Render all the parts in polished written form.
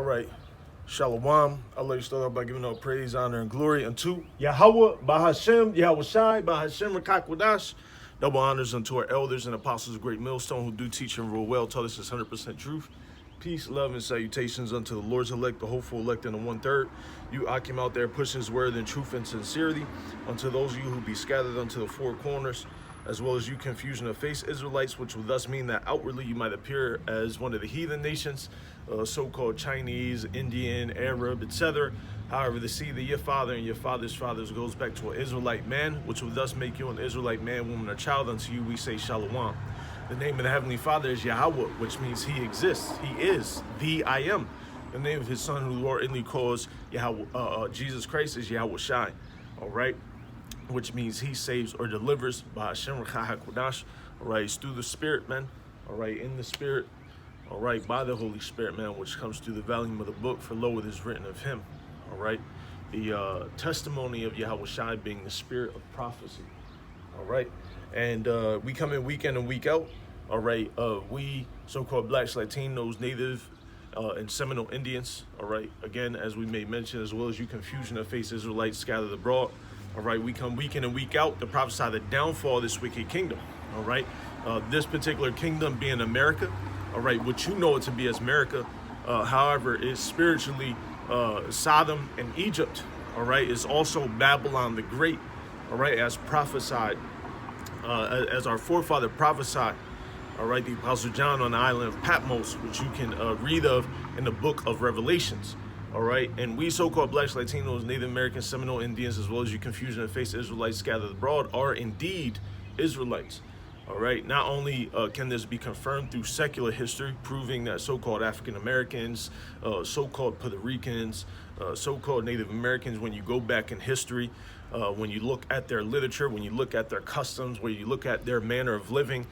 right. Shalom. I'll let you start off by giving all praise, honor, and glory unto Yahweh, Bahashem, Yahweh Shai, Bahashem, Rakakwadash. Double honors unto our elders and apostles of Great Millstone who do teach and rule well, tell us it's 100% truth. Peace, love, and salutations unto the Lord's elect, the hopeful elect, and the one-third. You Akim out there pushing his word in truth and sincerity. Unto those of you who be scattered unto the four corners, as well as you confusion of face Israelites, which will thus mean that outwardly you might appear as one of the heathen nations, so-called Chinese, Indian, Arab, etc. However, the seed of your father and your father's fathers goes back to an Israelite man, which will thus make you an Israelite man, woman, or child. Unto you we say Shalom. The name of the Heavenly Father is Yahweh, which means he exists. He is the I am. The name of his son, who the Lord inly calls Yahweh, Jesus Christ, is Yahweh Shai. All right? Which means he saves or delivers by Hashem Rakakwadash. All right? It's through the Spirit, man. All right? In the Spirit. All right? By the Holy Spirit, man, which comes through the volume of the book. For lo, it is written of him. All right? The testimony of Yahweh Shai being the spirit of prophecy. All right? And we come in week in and week out. All right, we so-called blacks, Latinos, Native, and Seminole Indians. All right, again, as we may mention, as well as you confusion of face Israelites scattered abroad. All right, we come week in and week out to prophesy the downfall of this wicked kingdom. All right, this particular kingdom being America. All right, what you know it to be as America, however, is spiritually Sodom and Egypt. All right, is also Babylon the Great. All right, as prophesied. As our forefather prophesied, all right, the Apostle John on the island of Patmos, which you can read of in the book of Revelations, all right? And we so-called blacks, Latinos, Native Americans, Seminole Indians, as well as you confusion of face Israelites scattered abroad, are indeed Israelites, all right? Not only can this be confirmed through secular history, proving that so-called African Americans, so-called Puerto Ricans, so-called Native Americans, when you go back in history, when you look at their literature, when you look at their customs, when you look at their manner of living,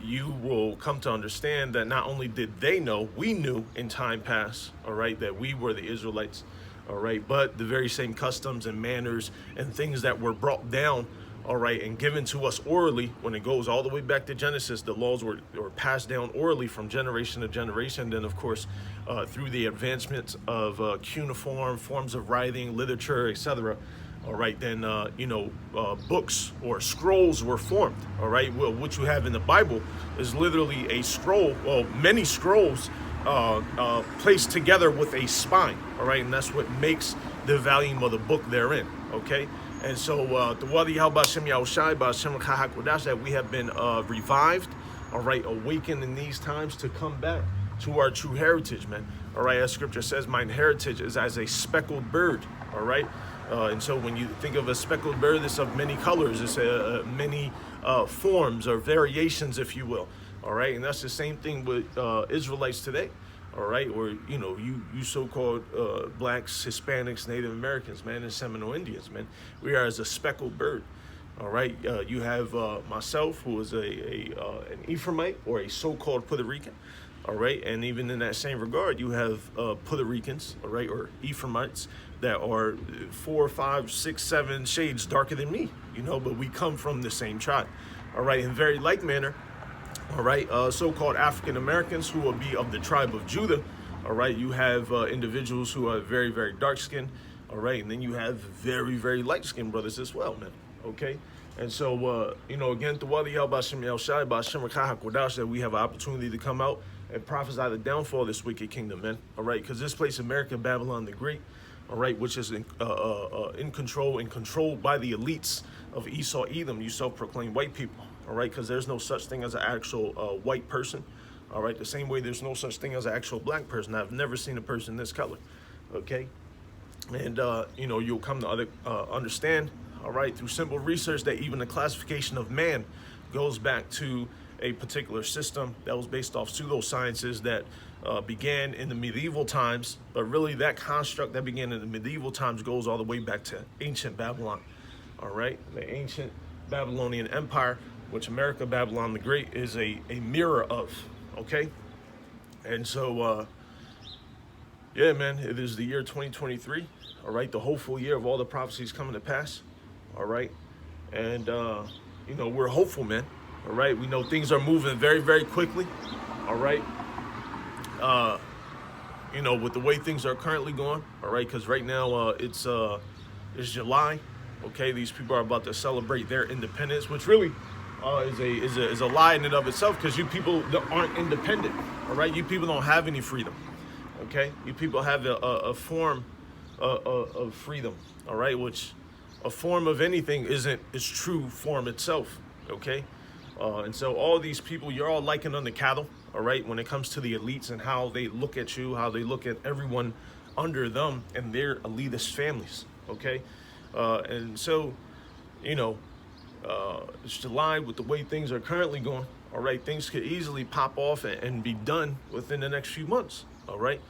you will come to understand that not only did they know, we knew in time past, all right, that we were the Israelites, all right, but the very same customs and manners and things that were brought down, all right, and given to us orally, when it goes all the way back to Genesis, the laws were passed down orally from generation to generation. Then, of course, through the advancements of cuneiform forms of writing, literature, etc., all right, then, books or scrolls were formed, all right? Well, what you have in the Bible is literally a scroll, well, many scrolls placed together with a spine, all right? And that's what makes the volume of the book therein, okay? And so, the Wadi Halbashem Yahushai, Ba'ashem Kahakwadash, that we have been revived, all right, awakened in these times to come back to our true heritage, man. All right, as scripture says, mine heritage is as a speckled bird, all right? And so when you think of a speckled bird, it's of many colors, it's many forms or variations, if you will, all right? And that's the same thing with Israelites today, all right? Or, you so-called blacks, Hispanics, Native Americans, man, and Seminole Indians, man. We are as a speckled bird, all right? You have myself, who is an Ephraimite or a so-called Puerto Rican, all right? And even in that same regard, you have Puerto Ricans, all right, or Ephraimites that are 4, 5, 6, 7 shades darker than me, but we come from the same tribe, all right? In very like manner, all right, so-called African Americans who will be of the tribe of Judah, all right? You have individuals who are very, very dark skinned, all right? And then you have very, very light skinned brothers as well, man, okay? And so, again, the Wadi Ba'ashem Yahushai, Ba'ashem Rakakwadash, that we have an opportunity to come out and prophesy the downfall of this wicked kingdom, man, all right? Because this place, America, Babylon the Great, all right, which is in control and controlled by the elites of Esau, Edom, you self-proclaimed white people, all right, because there's no such thing as an actual white person, all right, the same way there's no such thing as an actual black person. I've never seen a person this color, okay, and, you'll come to understand, all right, through simple research that even the classification of man goes back to a particular system that was based off pseudosciences that began in the medieval times, but really that construct that began in the medieval times goes all the way back to ancient Babylon, all right? The ancient Babylonian Empire, which America, Babylon the Great, is a mirror of, okay? And so, yeah, man, it is the year 2023, all right? The hopeful year of all the prophecies coming to pass, all right? And, we're hopeful, man. All right, we know things are moving very, very quickly. All right, you know, with the way things are currently going, all right, because right now it's July, okay. These people are about to celebrate their independence, which really is a lie in and of itself, because you people that aren't independent, all right. You people don't have any freedom, okay. You people have a form of freedom, all right, which a form of anything isn't its true form itself, okay. And so all these people, you're all likened unto cattle, all right, when it comes to the elites and how they look at you, how they look at everyone under them and their elitist families, okay. And so, you know, it's July, with the way things are currently going, all right, things could easily pop off and be done within the next few months, all right.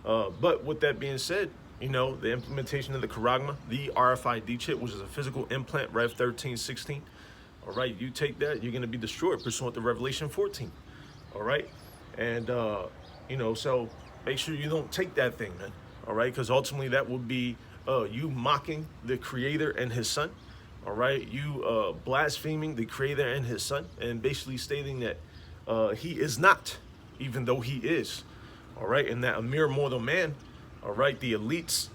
But with that being said, you know, the implementation of the Charagma, the RFID chip, which is a physical implant, Rev 1316, all right, you take that, you're going to be destroyed pursuant to Revelation 14, all right. And, you know, so make sure you don't take that thing, man, all right, because ultimately that will be you mocking the Creator and his son, all right, you blaspheming the Creator and his son, and basically stating that he is not, even though he is, all right, and that a mere mortal man, all right, the elites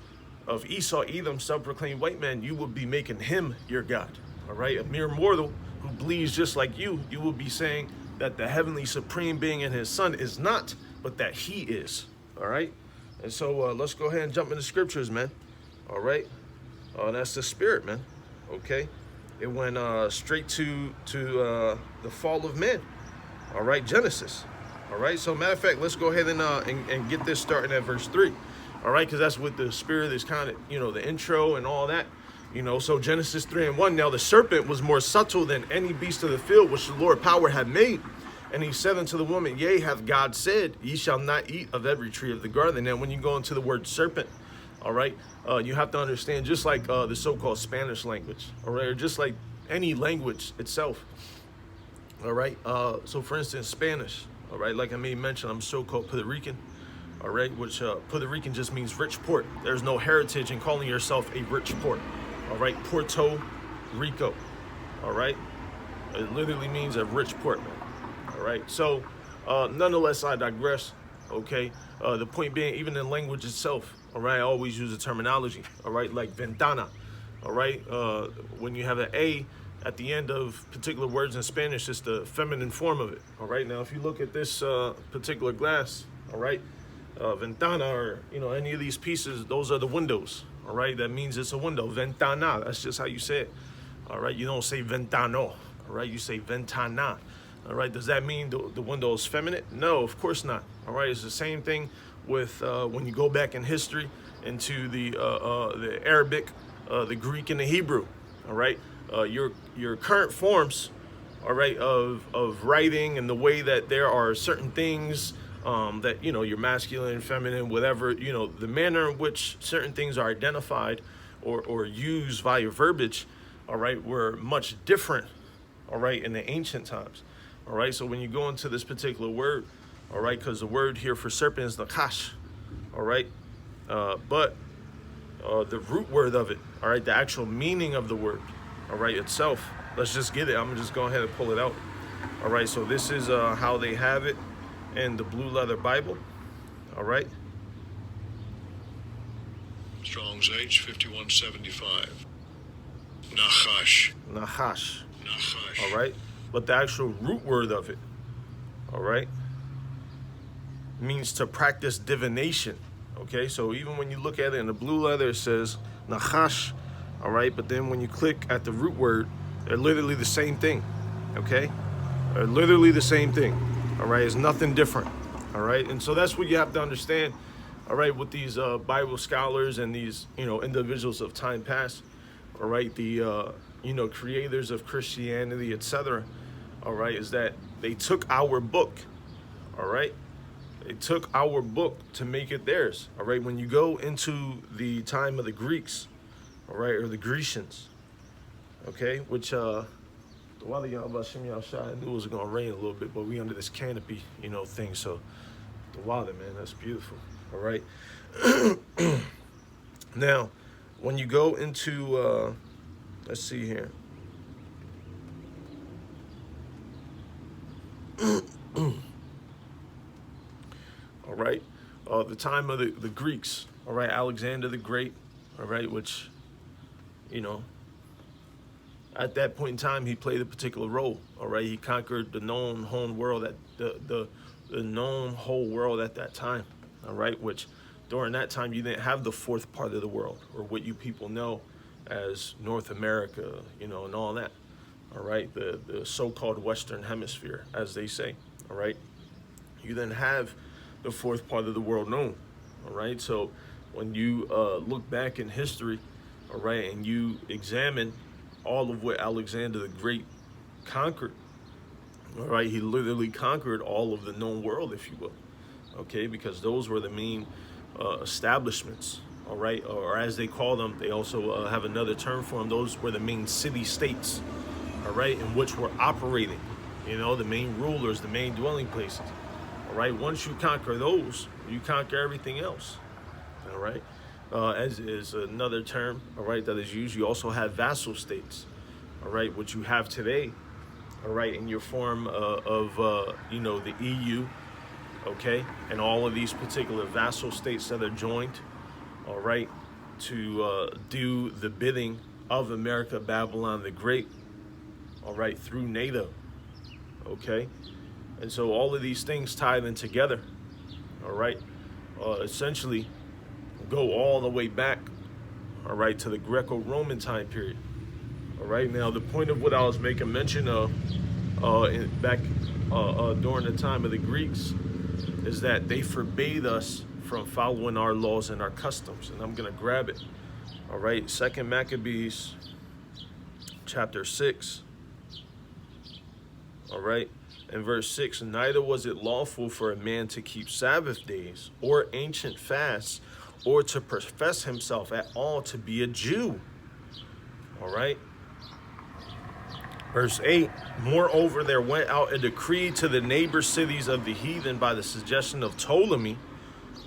of Esau, Edom, self-proclaimed white man, you will be making him your God, all right, a mere mortal who bleeds just like you will be saying that the heavenly supreme being and his son is not, but that he is, all right. And so let's go ahead and jump into scriptures, man, all right. That's the spirit, man, okay. It went straight to the fall of man, all right, Genesis, all right. So matter of fact, let's go ahead and get this starting at verse 3, all right, because that's what the spirit is kind of, you know, the intro and all that, you know. So Genesis 3:1, now the serpent was more subtle than any beast of the field which the Lord power had made. And he said unto the woman, yea, hath God said, ye shall not eat of every tree of the garden. Now, when you go into the word serpent, all right, you have to understand, just like the so-called Spanish language, all right, or just like any language itself, all right. So, for instance, Spanish, all right, like I made mention, I'm so-called Puerto Rican, all right, which Puerto Rican just means rich port. There's no heritage in calling yourself a rich port, all right, Puerto Rico, all right. It literally means a rich port, man. All right, so nonetheless, I digress, okay. The point being, even in language itself, all right, I always use the terminology, all right, like ventana, all right. When you have an A at the end of particular words in Spanish, it's the feminine form of it, all right. Now, if you look at this particular glass, all right, ventana, or, you know, any of these pieces, those are the windows, all right. That means it's a window, ventana, that's just how you say it, all right. You don't say ventano, all right, you say ventana. All right, does that mean the window is feminine? No, of course not. All right, it's the same thing with when you go back in history into the Arabic, the Greek, and the Hebrew. All right, your current forms, all right, of writing, and the way that there are certain things that, you know, you're masculine, feminine, whatever, you know, the manner in which certain things are identified or used via verbiage, all right, were much different, all right, in the ancient times. All right, so when you go into this particular word, all right, because the word here for serpent is nakash, all right, but the root word of it, all right, the actual meaning of the word, all right, itself, let's just get it. I'm gonna just go ahead and pull it out. All right, so this is how they have it in the Blue Leather Bible, all right. Strong's H 5175. Nachash. Nachash. Nachash. All right. But the actual root word of it, all right, means to practice divination. Okay, so even when you look at it in the blue leather, it says nachash, all right, but then when you click at the root word, they're literally the same thing. Okay, they're literally the same thing. All right, it's nothing different. All right, and so that's what you have to understand. All right, with these Bible scholars and these, you know, individuals of time past, all right, the you know, creators of Christianity, etc., all right, is that they took our book, all right, they took our book to make it theirs. All right, when you go into the time of the Greeks, all right, or the Grecians, okay, which the while y'all about Shimmy outside, I knew it was gonna rain a little bit, but we under this canopy, you know, thing. So the water, man, that's beautiful. All right. Now, when you go into let's see here. All right. the time of the Greeks, all right, Alexander the Great, all right, which, you know, at that point in time, he played a particular role, all right? He conquered the known whole world at the known whole world at that time, all right? Which during that time, you didn't have the fourth part of the world, or what you people know as North America, you know, and all that, all right? The so-called Western Hemisphere, as they say, all right? You didn't have the fourth part of the world known, all right? So when you look back in history, all right, and you examine all of what Alexander the Great conquered, all right, he literally conquered all of the known world, if you will, okay, because those were the main establishments, all right, or as they call them, they also have another term for them. Those were the main city-states, all right, in which were operating, you know, the main rulers, the main dwelling places, all right. Once you conquer those, you conquer everything else, all right. As is another term, all right, that is used. You also have vassal states, all right, which you have today, all right, in your form of you know, the EU, okay, and all of these particular vassal states that are joined, all right, to do the bidding of America, Babylon the Great, all right, through NATO, okay, and so all of these things tied in together, all right, essentially go all the way back, all right, to the Greco-Roman time period. All right, now the point of what I was making mention of back during the time of the Greeks is that they forbade us from following our laws and our customs. And I'm going to grab it. All right, 2 Maccabees chapter 6. All right, in verse 6, neither was it lawful for a man to keep Sabbath days or ancient fasts, or to profess himself at all to be a Jew. All right. Verse 8, moreover, there went out a decree to the neighbor cities of the heathen by the suggestion of Ptolemy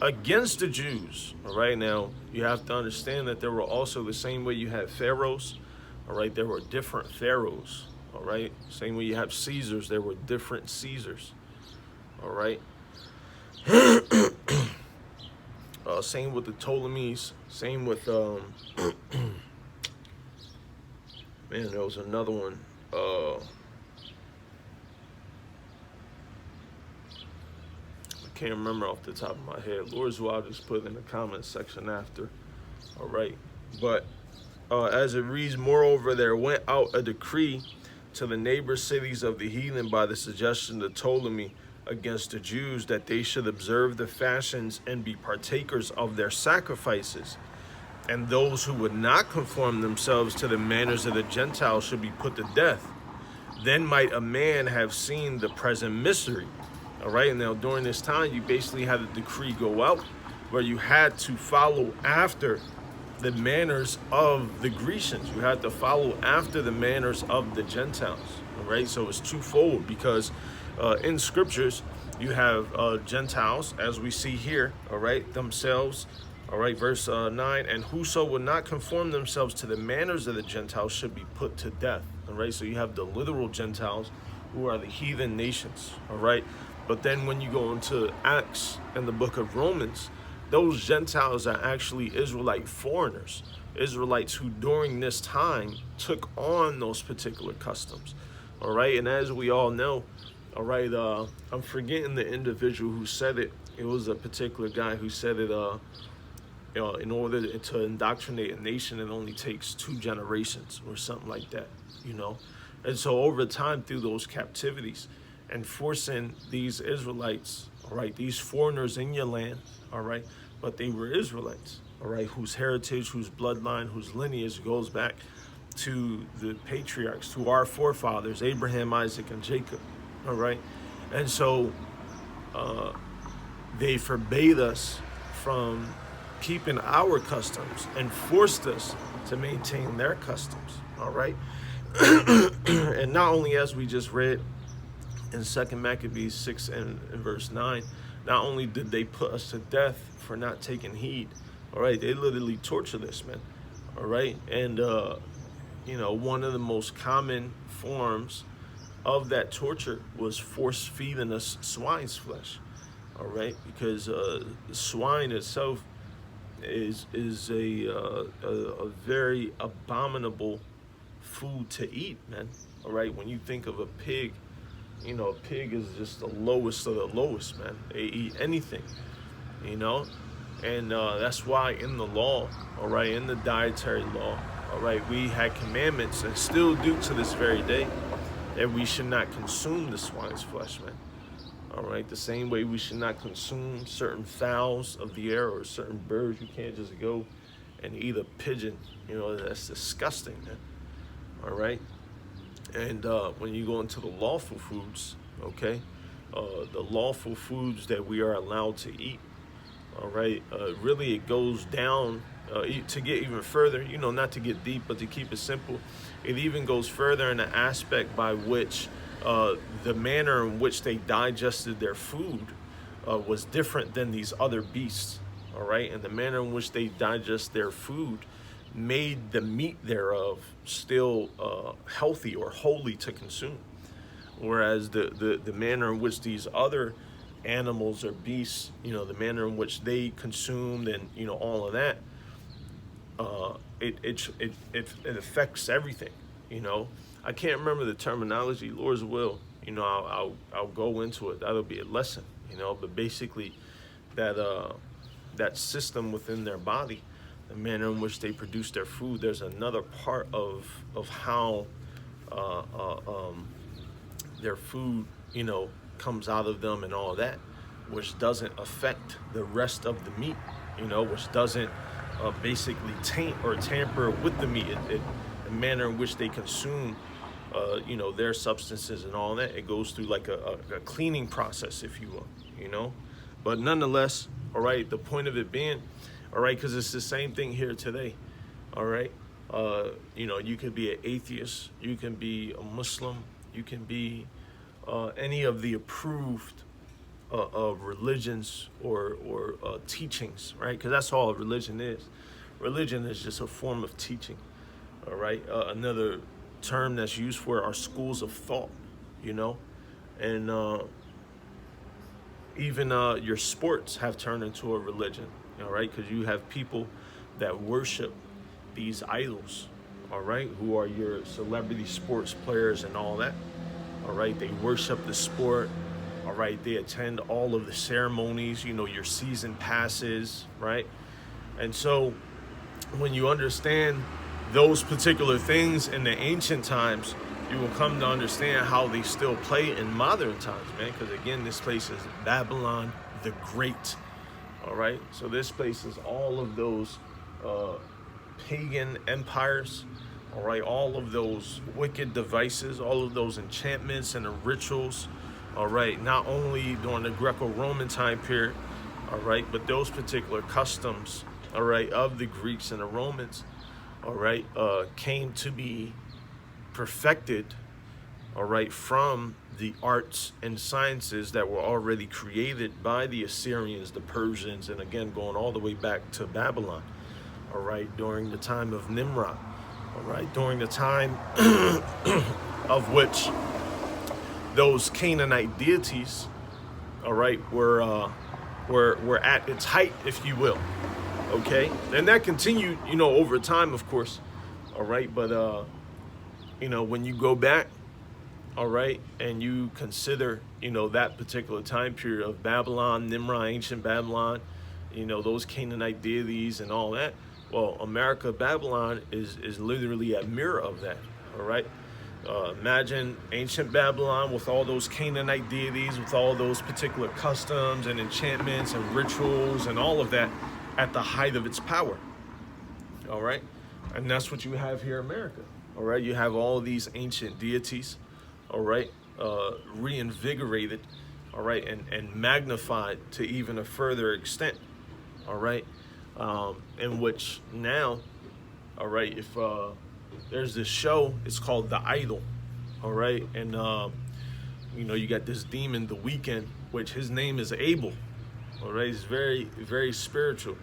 against the Jews. All right. Now, you have to understand that there were also, the same way you had pharaohs, all right, there were different pharaohs. All right. Same way you have Caesars, there were different Caesars. All right. Same with the Ptolemies, same with, man, there was another one, I can't remember off the top of my head. Lord's will, I'll just put it in the comment section after, all right, but as it reads, moreover, there went out a decree to the neighbor cities of the heathen by the suggestion of Ptolemy against the Jews, that they should observe the fashions and be partakers of their sacrifices, and those who would not conform themselves to the manners of the Gentiles should be put to death. Then might a man have seen the present mystery. All right, and now during this time, you basically had a decree go out where you had to follow after the manners of the Grecians. You had to follow after the manners of the Gentiles. All right, so it's twofold, because in scriptures, you have Gentiles, as we see here, all right, themselves, all right, verse 9, and whoso would not conform themselves to the manners of the Gentiles should be put to death, all right? So you have the literal Gentiles, who are the heathen nations, all right? But then when you go into Acts and the book of Romans, those Gentiles are actually Israelite foreigners, Israelites who during this time took on those particular customs, all right? And as we all know, all right, I'm forgetting the individual who said it. It was a particular guy who said it, you know, in order to indoctrinate a nation, it only takes 2 generations or something like that, you know. And so over time, through those captivities and forcing these Israelites, all right, these foreigners in your land, all right, but they were Israelites, all right, whose heritage, whose bloodline, whose lineage goes back to the patriarchs, to our forefathers, Abraham, Isaac, and Jacob. All right, and so they forbade us from keeping our customs and forced us to maintain their customs. All right, and not only, as we just read in 2 Maccabees 6 and verse 9, not only did they put us to death for not taking heed, all right, they literally tortured us, man. All right, and you know, one of the most common forms of that torture was force feeding us swine's flesh. all right? Because swine itself is a very abominable food to eat, man. All right, when you think of a pig, you know, a pig is just the lowest of the lowest, man. They eat anything, you know, and that's why in the law, all right, in the dietary law, all right, we had commandments and still do to this very day that we should not consume the swine's flesh, man. All right, the same way we should not consume certain fowls of the air or certain birds. You can't just go and eat a pigeon. You know, that's disgusting, man. All right. And when you go into the lawful foods, okay, the lawful foods that we are allowed to eat, all right, really it goes down to get even further, you know, not to get deep, but to keep it simple. It even goes further in the aspect by which the manner in which they digested their food was different than these other beasts, all right? And the manner in which they digest their food made the meat thereof still healthy or holy to consume. Whereas the manner in which these other animals or beasts, you know, the manner in which they consumed and, you know, all of that, it affects everything, you know. I can't remember the terminology, Lord's will, you know, I'll go into it. That'll be a lesson, you know, but basically that system within their body, the manner in which they produce their food, there's another part of how their food, you know, comes out of them and all of that, which doesn't affect the rest of the meat, you know, which doesn't basically taint or tamper with the meat. The manner in which they consume, you know, their substances and all that, it goes through like a cleaning process, if you will, you know. But nonetheless, all right, the point of it being, all right, because it's the same thing here today, all right. You know, you could be an atheist, you can be a Muslim, you can be any of the approved religions or teachings, right? Because that's all religion is. Religion is just a form of teaching, all right? Another term that's used for it are schools of thought, you know? And even your sports have turned into a religion, all right? Because you have people that worship these idols, all right? Who are your celebrity sports players and all that, all right? They worship the sport, all right? They attend all of the ceremonies, you know, your season passes, right? And so when you understand those particular things in the ancient times, you will come to understand how they still play in modern times, man. Because again, this place is Babylon the Great, all right? So this place is all of those pagan empires, all right? All of those wicked devices, all of those enchantments and the rituals, all right? Not only during the Greco-Roman time period, all right, but those particular customs, all right, of the Greeks and the Romans, all right, came to be perfected, all right, from the arts and sciences that were already created by the Assyrians, the Persians, and again, going all the way back to Babylon, all right, during the time of Nimrod, all right, during the time of which those Canaanite deities, all right, were at its height, if you will, okay? And that continued, you know, over time, of course, all right? But, you know, when you go back, all right, and you consider, you know, that particular time period of Babylon, Nimrod, ancient Babylon, you know, those Canaanite deities and all that, well, America, Babylon is literally a mirror of that, all right? Imagine ancient Babylon with all those Canaanite deities, with all those particular customs and enchantments and rituals and all of that at the height of its power, all right? And that's what you have here in America, all right? You have all of these ancient deities, all right, reinvigorated, all right, and magnified to even a further extent, all right? In which now, all right, if there's this show, it's called The Idol, all right? And, you know, you got this demon, The Weeknd, which his name is Abel, all right? He's very, very spiritual,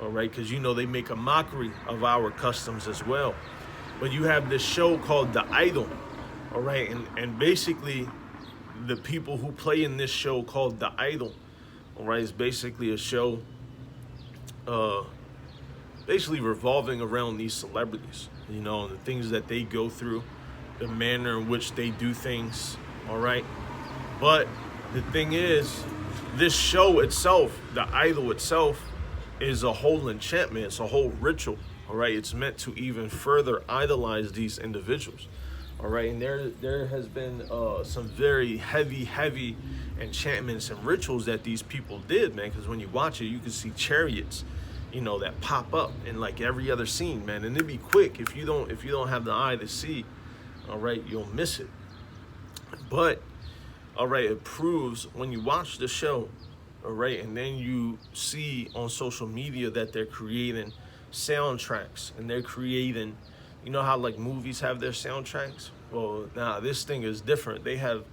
all right? Because, you know, they make a mockery of our customs as well. But you have this show called The Idol, all right? And basically, the people who play in this show called The Idol, All right, it's basically a show, basically revolving around these celebrities, you know, and the things that they go through, the manner in which they do things. All right, but the thing is, this show itself, the idol itself, is a whole enchantment. It's a whole ritual. All right, it's meant to even further idolize these individuals. All right, and there has been some very heavy enchantments and rituals that these people did, man. Because when you watch it, you can see chariots, you know, that pop up in like every other scene, man. And it'd be quick if you don't have the eye to see. All right, you'll miss it. But all right, it proves when you watch the show, all right, and then you see on social media that they're creating soundtracks and they're creating, you know how like movies have their soundtracks? Well, nah, this thing is different. They have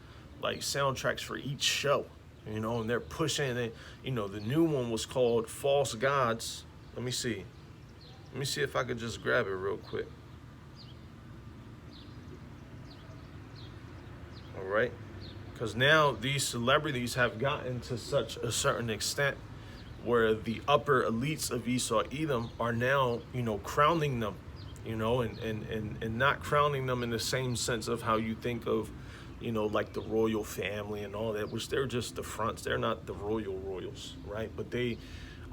like soundtracks for each show, you know, and they're pushing it. You know, the new one was called False Gods. Let me see if I could just grab it real quick. All right. Because now these celebrities have gotten to such a certain extent where the upper elites of Esau Edom are now, you know, crowning them, you know, and not crowning them in the same sense of how you think of, you know, like the royal family and all that, which they're just the fronts. They're not the royals, right? But they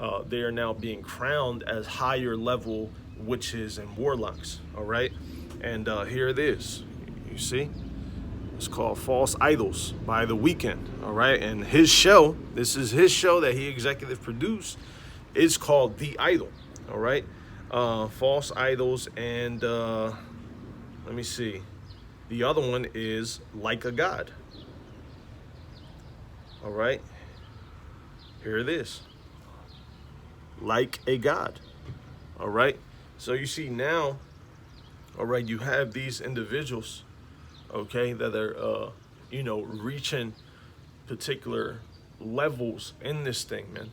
are now being crowned as higher level witches and warlocks, all right? And here it is, you see? It's called False Idols by The Weeknd, all right? And his show, this is his show that he executive produced, is called The Idol, all right? False Idols, and let me see. The other one is Like a God, all right? Here it is. Like a God, all right? So you see now, all right, you have these individuals, okay, that are, you know, reaching particular levels in this thing, man,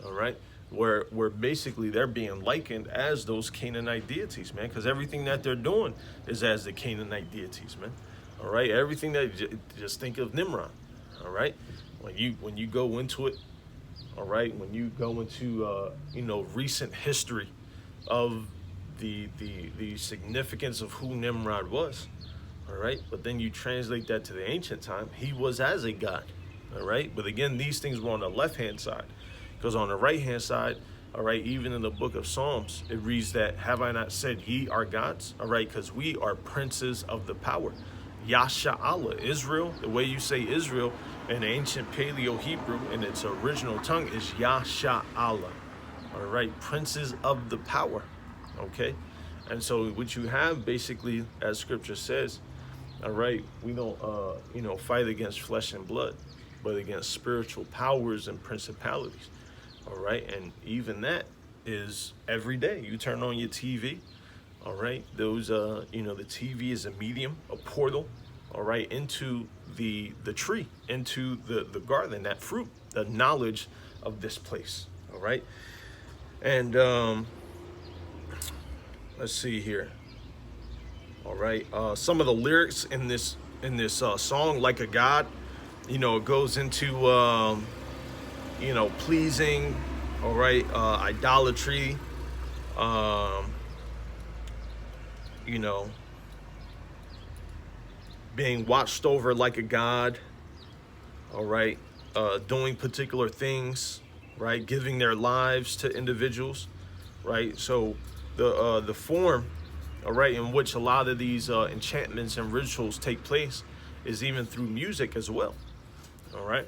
all right, where basically they're being likened as those Canaanite deities, man, because everything that they're doing is as the Canaanite deities, man, all right, everything that, just think of Nimrod, all right, when you go into it, all right, when you go into, you know, recent history of the significance of who Nimrod was, all right, but then you translate that to the ancient time, he was as a god, all right, but again, these things were on the left-hand side, because on the right-hand side, all right, even in the book of Psalms, it reads that, have I not said ye are gods, all right, because we are princes of the power, Yasha Allah, Israel, the way you say Israel in ancient Paleo-Hebrew in its original tongue is Yasha Allah, all right, princes of the power, okay, and so what you have basically, as scripture says, all right, we don't, you know, fight against flesh and blood, but against spiritual powers and principalities. All right, and even that is every day. You turn on your TV, all right. Those, you know, the TV is a medium, a portal, all right, into the tree, into the garden, that fruit, the knowledge of this place. All right, and let's see here. All right, some of the lyrics in this song, Like a God, you know, it goes into you know, pleasing, all right, idolatry, you know, being watched over like a god, all right, doing particular things, right, giving their lives to individuals, right. So the form, all right, in which a lot of these enchantments and rituals take place is even through music as well, all right.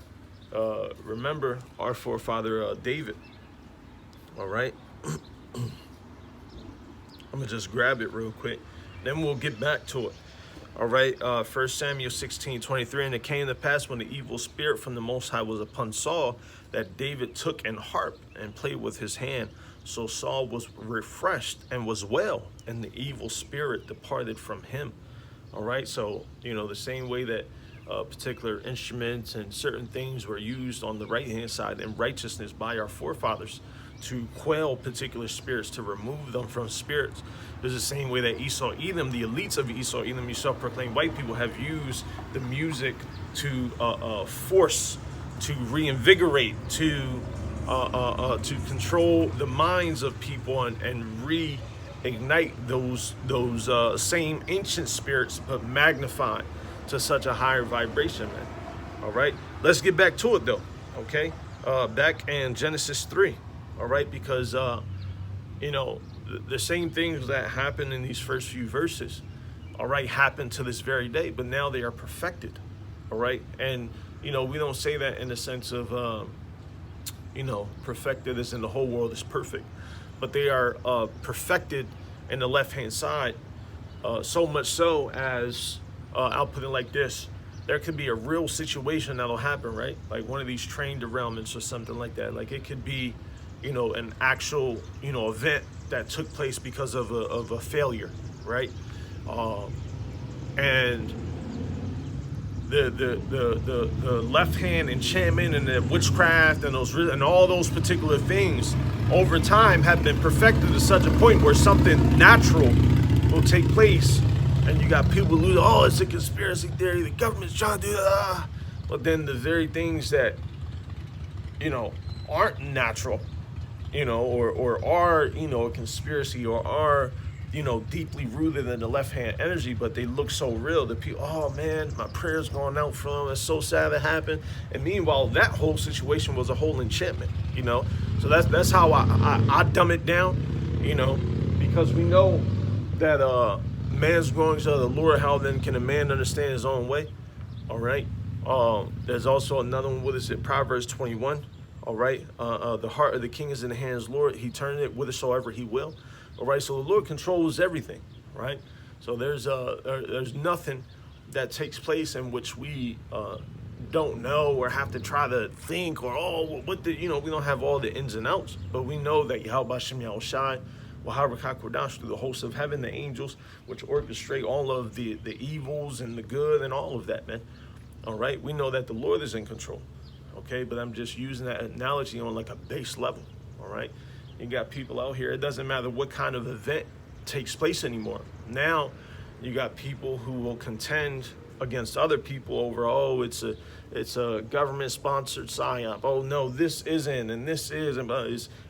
Remember our forefather David, all right. I'm gonna just grab it real quick, then we'll get back to it. All right, 1 Samuel 16:23, and it came to pass when the evil spirit from the Most High was upon Saul, that David took an harp and played with his hand. So Saul was refreshed and was well, and the evil spirit departed from him. All right, so, you know, the same way that particular instruments and certain things were used on the right-hand side in righteousness by our forefathers to quell particular spirits, to remove them from spirits. There's the same way that Esau Edom, the elites of Esau Edom, you self-proclaimed white people, have used the music to force reinvigorate, to control the minds of people and reignite those same ancient spirits, but magnified to such a higher vibration, man. All right, let's get back to it though. Okay, back in Genesis 3. All right, because the same things that happened in these first few verses, all right, happen to this very day, but now they are perfected. All right, and we don't say that in the sense of perfected as in the whole world is perfect, but they are perfected in the left-hand side, so much so as I'll put it like this: there could be a real situation that'll happen, right? Like one of these train derailments or something like that. Like it could be, an actual, event that took place because of a failure, right? And the left hand enchantment and the witchcraft and all those particular things over time have been perfected to such a point where something natural will take place, and you got people who, it's a conspiracy theory, the government's trying to do that, but then the very things that aren't natural, or are a conspiracy, or are deeply rooted in the left-hand energy, but they look so real that people, oh man, my prayer's going out for them, it's so sad it happened. And meanwhile, that whole situation was a whole enchantment, so that's how I dumb it down, because we know that man's groanings are the Lord, how then can a man understand his own way? All right. There's also another one. What is it? Proverbs 21. All right. The heart of the king is in the hands of the Lord. He turneth it whithersoever he will. All right. So the Lord controls everything. Right. So there's nothing that takes place in which we don't know or have to try to think, or we don't have all the ins and outs, but we know that Yahweh Shem Yahushai, through the hosts of heaven, the angels, which orchestrate all of the evils and the good and all of that, man. All right, we know that the Lord is in control. Okay, but I'm just using that analogy on like a base level. All right, you got people out here, it doesn't matter what kind of event takes place anymore. Now you got people who will contend against other people over, it's a government sponsored psyop. Oh no, this isn't, and this is, and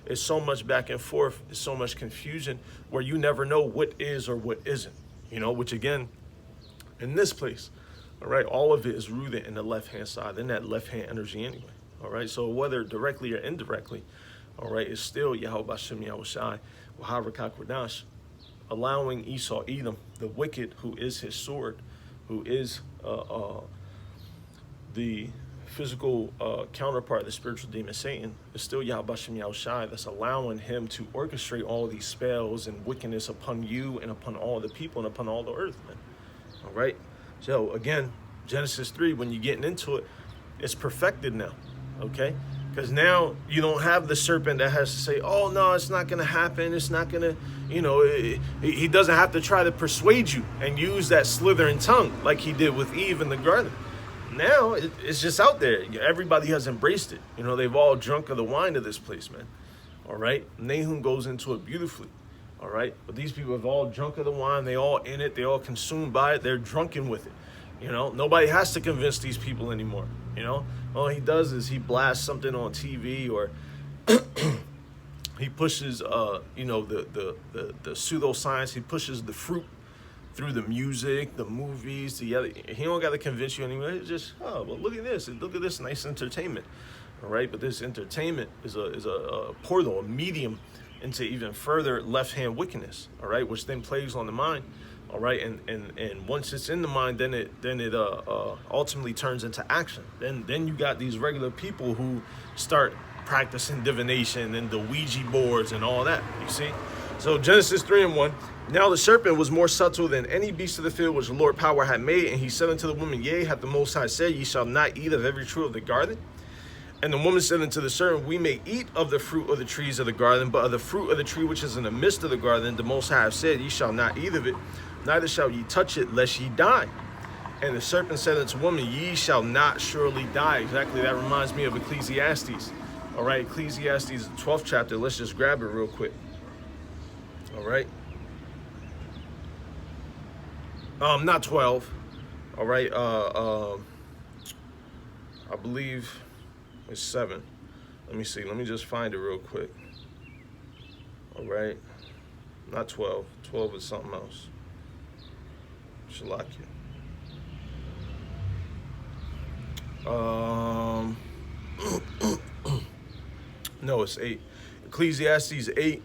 it's so much back and forth, it's so much confusion where you never know what is or what isn't, which again, in this place, all right, all of it is rooted in the left-hand side, in that left-hand energy anyway. All right, so whether directly or indirectly, all right, it's still Yahweh Shem Yahushai, Waharakak, allowing Esau, Edom, the wicked, who is his sword, who is the physical counterpart of the spiritual demon Satan, is still Yahweh Shem Yahushai, that's allowing him to orchestrate all these spells and wickedness upon you and upon all the people and upon all the earth, man. All right. So again, Genesis 3, when you're getting into it, it's perfected now. Okay. Because now you don't have the serpent that has to say, oh, no, it's not going to happen. It's not going to, he doesn't have to try to persuade you and use that slithering tongue like he did with Eve in the garden. Now it's just out there. Everybody has embraced it. They've all drunk of the wine of this place, man. All right. Nahum goes into it beautifully. All right. But these people have all drunk of the wine. They all in it. They all consumed by it. They're drunken with it. Nobody has to convince these people anymore. All he does is he blasts something on TV, or he pushes, the pseudoscience. He pushes the fruit through the music, the movies, the other. He don't got to convince you anymore. It's just, look at this. Look at this nice entertainment. All right. But this entertainment is a portal, a medium into even further left-hand wickedness. All right. Which then plays on the mind. All right, and once it's in the mind, then it ultimately turns into action. Then you got these regular people who start practicing divination and the Ouija boards and all that. You see, so Genesis 3:1. Now the serpent was more subtle than any beast of the field which the Lord power had made, and he said unto the woman, Yea, hath the Most High said, Ye shall not eat of every tree of the garden. And the woman said unto the serpent, We may eat of the fruit of the trees of the garden, but of the fruit of the tree which is in the midst of the garden, the Most High hath said, Ye shall not eat of it, neither shall ye touch it, lest ye die. And the serpent said unto the woman, Ye shall not surely die. Exactly, that reminds me of Ecclesiastes. All right, Ecclesiastes, the 12th chapter. Let's just grab it real quick. All right. Not 12. All right. I believe It's 7. Let me see. Let me just find it real quick. All right. Not 12. 12 is something else. Shalakia. No, it's 8. Ecclesiastes 8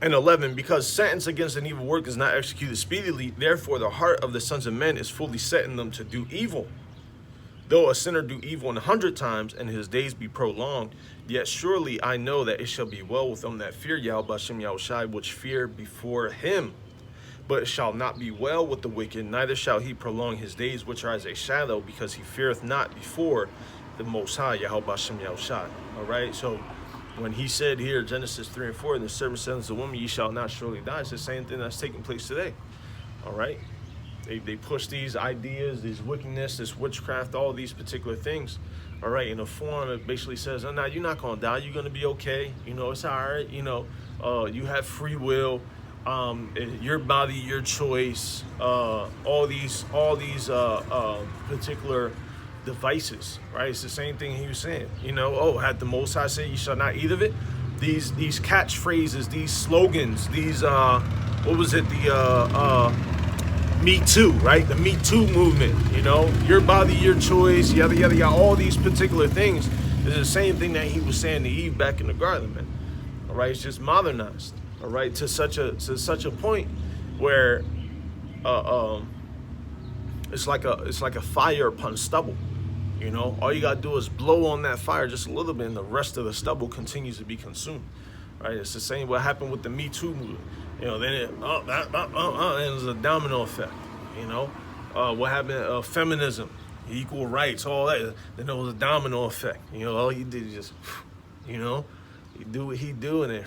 and 11. Because sentence against an evil work is not executed speedily, therefore the heart of the sons of men is fully set in them to do evil. Though a sinner do evil 100 times, and his days be prolonged, yet surely I know that it shall be well with them that fear Yahweh Bashem Yahushai, which fear before him. But it shall not be well with the wicked, neither shall he prolong his days, which are as a shadow, because he feareth not before the Most High, Yahweh Bashem Yahushai. All right, so when he said here, Genesis 3 and 4, and the servant said unto the woman, ye shall not surely die, it's the same thing that's taking place today. All right. They push these ideas, these wickedness, this witchcraft, all these particular things, all right, in a form that basically says, oh, no, you're not going to die. You're going to be okay. You know, it's all right. You know, you have free will. Your body, your choice. All these particular devices, right? It's the same thing he was saying. You know, oh, had the Most High said, you shall not eat of it. These catchphrases, these slogans, these, what was it? Me Too, right? The Me Too movement, you know, your body, your choice, yada, yada, yada, all these particular things is the same thing that he was saying to Eve back in the garden, man. All right, it's just modernized, all right, to such a point where it's like a fire upon stubble, you know. All you gotta do is blow on that fire just a little bit, and the rest of the stubble continues to be consumed, right? It's the same what happened with the Me Too movement. You know, then it was a domino effect. You know, what happened? Feminism, equal rights, all that. Then there was a domino effect. You know, all he did is just, you know, he do what he do, and then,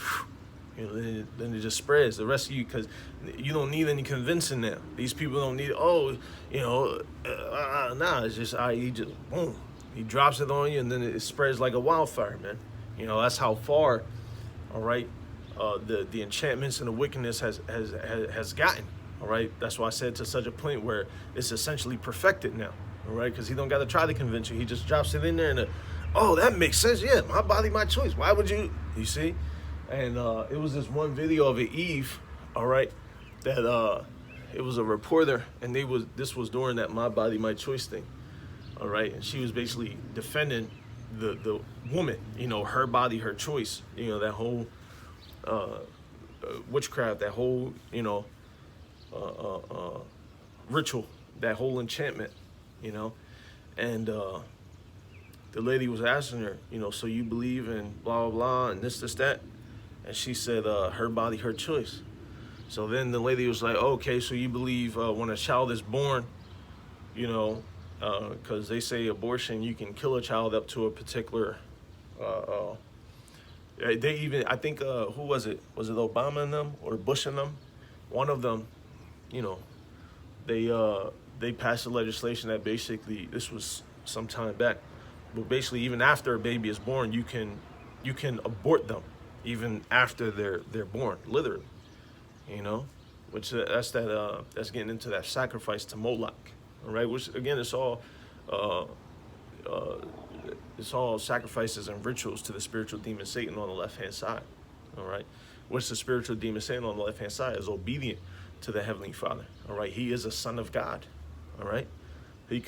you know, then it just spreads. The rest of you, because you don't need any convincing now. These people don't need. Oh, you know, nah. It's just he just boom. He drops it on you, and then it spreads like a wildfire, man. You know, that's how far. All right. The enchantments and the wickedness has gotten, all right? That's why I said to such a point where it's essentially perfected now, all right? Because he don't got to try to convince you. He just drops it in there and, oh, that makes sense. Yeah, my body, my choice. Why would you see? And it was this one video of Eve, all right, that it was a reporter, and this was during that my body, my choice thing, all right? And she was basically defending the woman, you know, her body, her choice, you know, that whole witchcraft, that whole, you know, ritual, that whole enchantment, you know. And the lady was asking her, you know, so you believe in blah, blah, blah, and this, that. And she said, her body, her choice. So then the lady was like, okay, so you believe when a child is born, you know, because they say abortion, you can kill a child up to a particular they even, I think, who was it? Was it Obama and them or Bush and them? One of them, you know, they passed a legislation that basically, this was some time back, but basically even after a baby is born, you can abort them even after they're born, literally, you know, which that's getting into that sacrifice to Moloch, all right? Which again, it's all sacrifices and rituals to the spiritual demon Satan on the left-hand side, all right? Which the spiritual demon Satan on the left-hand side is obedient to the Heavenly Father, all right? He is a son of God, all right? He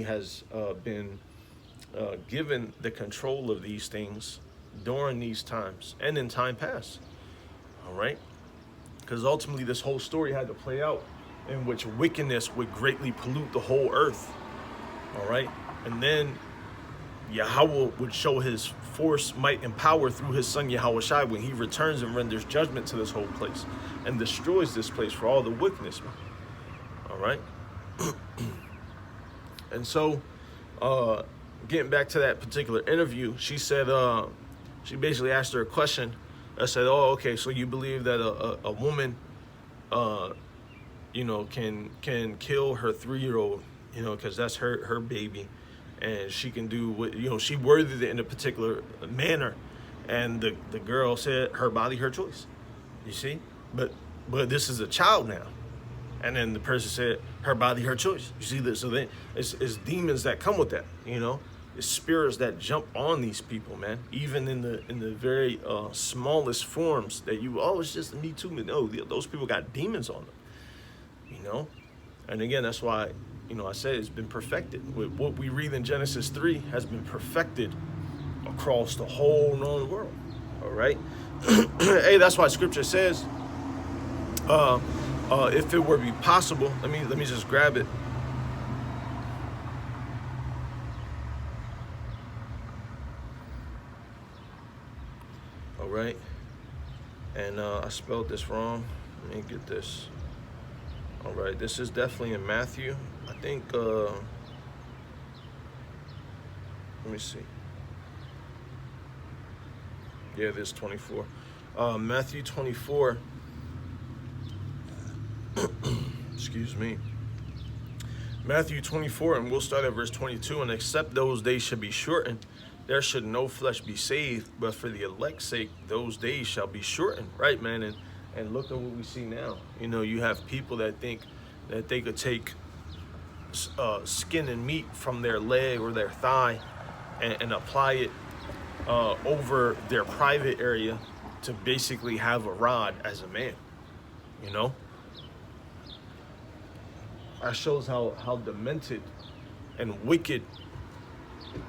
has been given the control of these things during these times and in time past, all right? Because ultimately this whole story had to play out in which wickedness would greatly pollute the whole earth, all right? And then Yahweh would show his force, might, and power through his son Yahweh Shai when he returns and renders judgment to this whole place and destroys this place for all the wickedness, man. All right? And so, getting back to that particular interview, she said, she basically asked her a question. I said, oh, okay, so you believe that a woman, you know, can kill her 3-year-old, you know, because that's her baby. And she can do what, you know, she worded it in a particular manner. And the girl said her body, her choice. You see? But this is a child now. And then the person said, her body, her choice. You see this? So then it's demons that come with that, you know? It's spirits that jump on these people, man. Even in the very smallest forms that it's just me too. No, those people got demons on them, you know? And again, that's why, you know, I said it's been perfected. What we read in Genesis 3 has been perfected across the whole known world, all right? Hey, that's why Scripture says, if it were be possible, let me just grab it. All right, and I spelled this wrong. Let me get this. All right, this is definitely in Matthew. I think. Let me see. Yeah, this 24. Matthew 24. Excuse me. Matthew 24, and we'll start at verse 22. And except those days should be shortened, there should no flesh be saved, but for the elect's sake, those days shall be shortened. Right, man? And look at what we see now. You know, you have people that think that they could take skin and meat from their leg or their thigh and apply it over their private area to basically have a rod as a man, you know? That shows how demented and wicked,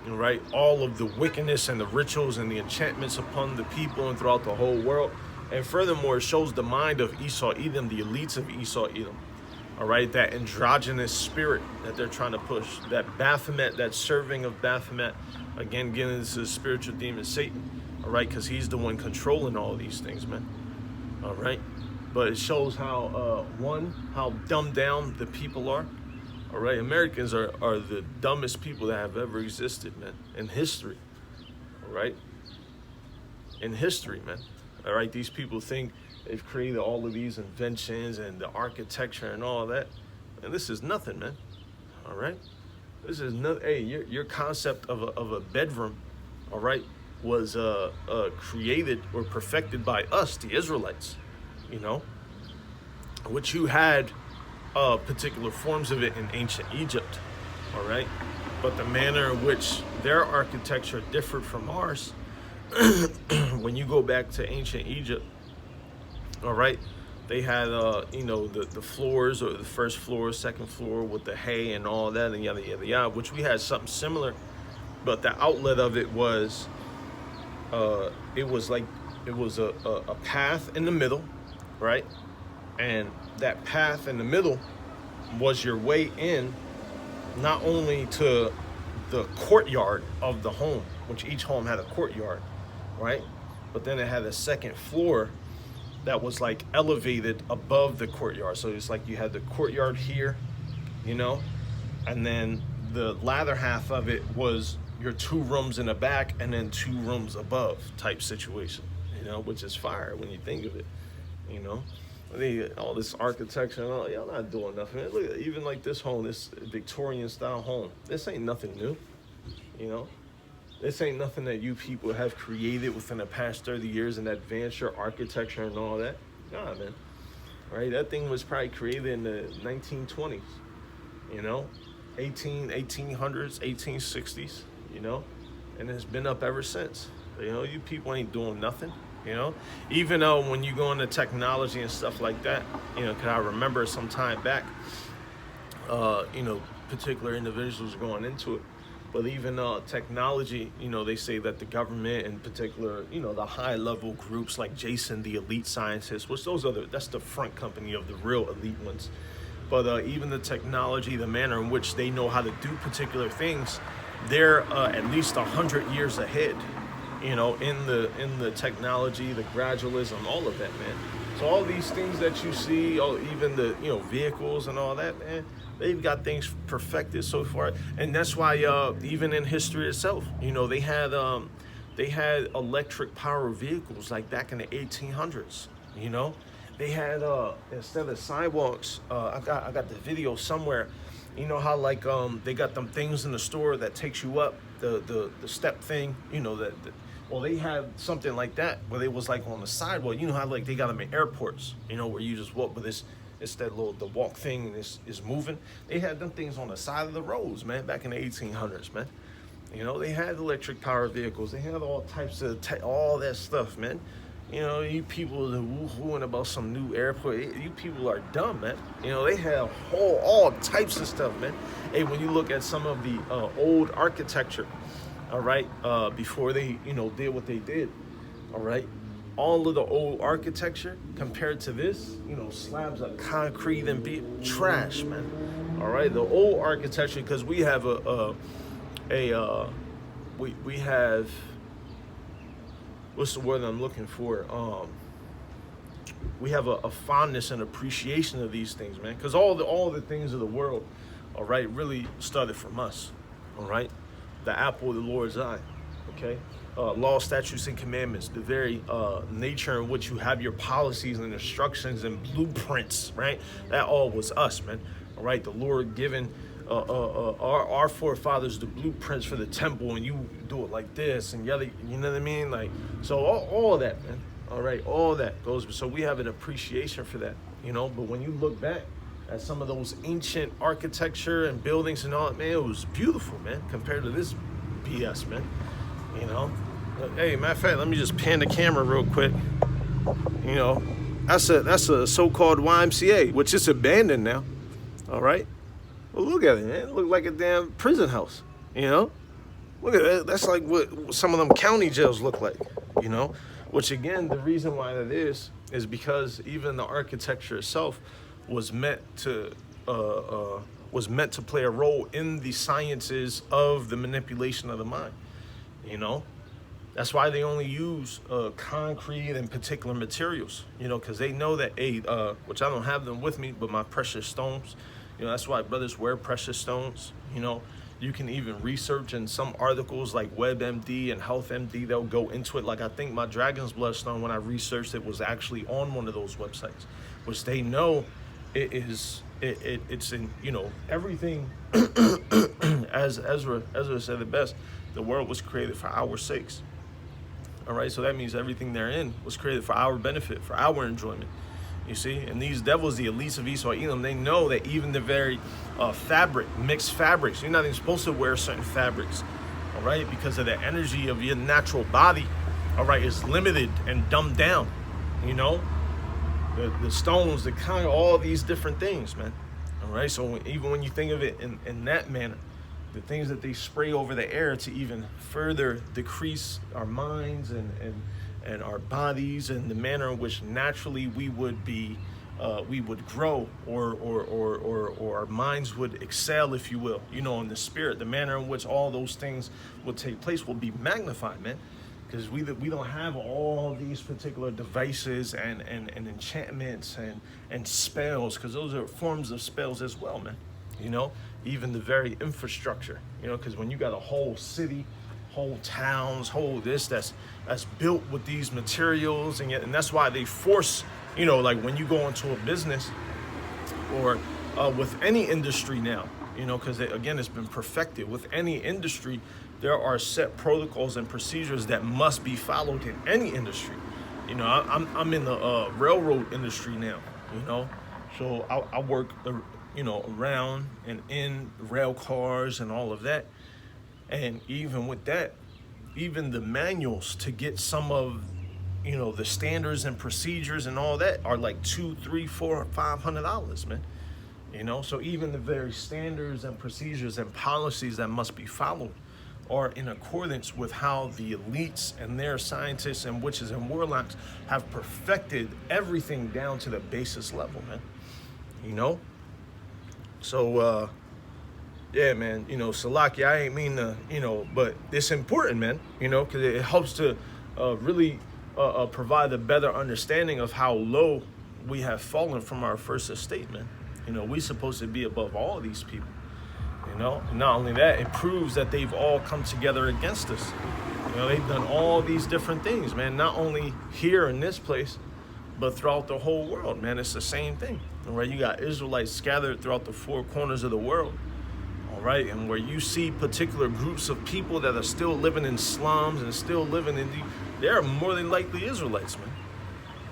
right? All of the wickedness and the rituals and the enchantments upon the people and throughout the whole world. And furthermore, it shows the mind of Esau Edom, the elites of Esau Edom. All right, that androgynous spirit that they're trying to push, that Baphomet, that serving of Baphomet, again, getting into the spiritual demon Satan, all right, because he's the one controlling all of these things, man. All right, but it shows how, how dumbed down the people are. All right, Americans are the dumbest people that have ever existed, man, in history. All right, in history, man. All right, these people think they've created all of these inventions and the architecture and all of that. And this is nothing, man. All right? This is nothing. Hey, your concept of a bedroom, all right, was created or perfected by us, the Israelites, you know, which you had particular forms of it in ancient Egypt, all right? But the manner in which their architecture differed from ours, when you go back to ancient Egypt, all right, they had, you know, the floors, or the first floor, second floor with the hay and all that and yada, yada, yada, which we had something similar. But the outlet of it was a path in the middle, right? And that path in the middle was your way in, not only to the courtyard of the home, which each home had a courtyard, right? But then it had a second floor that was like elevated above the courtyard. So it's like you had the courtyard here, you know, and then the latter half of it was your 2 rooms in the back and then 2 rooms above type situation, you know, which is fire when you think of it, you know. All this architecture and all, y'all not doing nothing. Look at even like this home, this Victorian style home. This ain't nothing new, you know. This ain't nothing that you people have created within the past 30 years and advanced your architecture and all that. Nah, man. Right? That thing was probably created in the 1920s, you know, 1800s, 1860s, you know, and it's been up ever since. You know, you people ain't doing nothing, you know, even though when you go into technology and stuff like that, you know, because I remember some time back, you know, particular individuals going into it. But even technology, you know, they say that the government, in particular, you know, the high-level groups like Jason, the elite scientists, which that's the front company of the real elite ones. But even the technology, the manner in which they know how to do particular things, they're at least 100 years ahead, you know, in the technology, the gradualism, all of that, man. So all these things that you see, even the, you know, vehicles and all that, man, they've got things perfected so far. And that's why even in history itself, you know, they had electric power vehicles like back in the 1800s, you know. They had instead of sidewalks, I got the video somewhere. You know how like they got them things in the store that takes you up the step thing, you know, that Well, they had something like that where they was like on the sidewalk. You know how like they got them in airports, you know, where you just walk, but it's that little the walk thing is moving. They had them things on the side of the roads, man, back in the 1800s, man. You know, they had electric power vehicles. They had all types of all that stuff, man. You know, you people woo-hooing about some new airport. You people are dumb, man. You know, they have all types of stuff, man. Hey, when you look at some of the old architecture, all right, before they, you know, did what they did, all right, all of the old architecture compared to this, you know, slabs of concrete and be trash, man. All right, the old architecture, because we have we have, what's the word I'm looking for? We have a fondness and appreciation of these things, man. Because all the things of the world, all right, really started from us, all right? The apple of the Lord's eye, okay? Law, statutes, and commandments, the very nature in which you have your policies and instructions and blueprints, right? That all was us, man, all right? The Lord given our forefathers the blueprints for the temple, and you do it like this, and you know what I mean? Like, so all of that, man, all right? All that goes, so we have an appreciation for that, you know? But when you look back at some of those ancient architecture and buildings and all, man, it was beautiful, man, compared to this BS, man. You know, hey, matter of fact, let me just pan the camera real quick. You know, that's a so-called YMCA, which is abandoned now. All right, well, look at it, man. It looked like a damn prison house. You know, look at that. That's like what some of them county jails look like. You know, which again, the reason why that is because even the architecture itself was meant to play a role in the sciences of the manipulation of the mind. You know, that's why they only use concrete and particular materials. You know, because they know that which I don't have them with me, but my precious stones. You know, that's why brothers wear precious stones. You know, you can even research in some articles like WebMD and HealthMD. They'll go into it. Like I think my Dragon's Blood stone, when I researched it, was actually on one of those websites, which they know. It's in, you know, everything. as Ezra said it best, the world was created for our sakes. All right, so that means everything therein was created for our benefit, for our enjoyment. You see, and these devils, the elites of Esau, Edom, they know that even the very mixed fabrics, you're not even supposed to wear certain fabrics, all right, because of the energy of your natural body, all right, is limited and dumbed down, you know. The stones, the kind of all these different things, man. All right, so even when you think of it in that manner, the things that they spray over the air to even further decrease our minds and our bodies, and the manner in which naturally we would grow, or our minds would excel, if you will, you know, in the spirit, the manner in which all those things will take place will be magnified, man. Because we don't have all these particular devices and enchantments and spells, because those are forms of spells as well, man. You know, even the very infrastructure, you know, because when you got a whole city, whole towns, whole this that's built with these materials, and that's why they force, you know, like when you go into a business or with any industry now, you know, because again, it's been perfected with any industry. There are set protocols and procedures that must be followed in any industry. You know, I'm in the railroad industry now, you know, so I work, you know, around and in rail cars and all of that. And even with that, even the manuals to get some of, you know, the standards and procedures and all that are like $200, $300, $400, $500, man. You know, so even the very standards and procedures and policies that must be followed are in accordance with how the elites and their scientists and witches and warlocks have perfected everything down to the basis level, man. You know? So, yeah, man, you know, Salaki, I ain't mean to, you know, but it's important, man, you know, because it helps to really provide a better understanding of how low we have fallen from our first estate, man. You know, we're supposed to be above all of these people. You know, not only that, it proves that they've all come together against us. You know, they've done all these different things, man, not only here in this place, but throughout the whole world, man. It's the same thing, right? You got Israelites scattered throughout the four corners of the world, all right? And where you see particular groups of people that are still living in slums and still living in they're more than likely Israelites, man.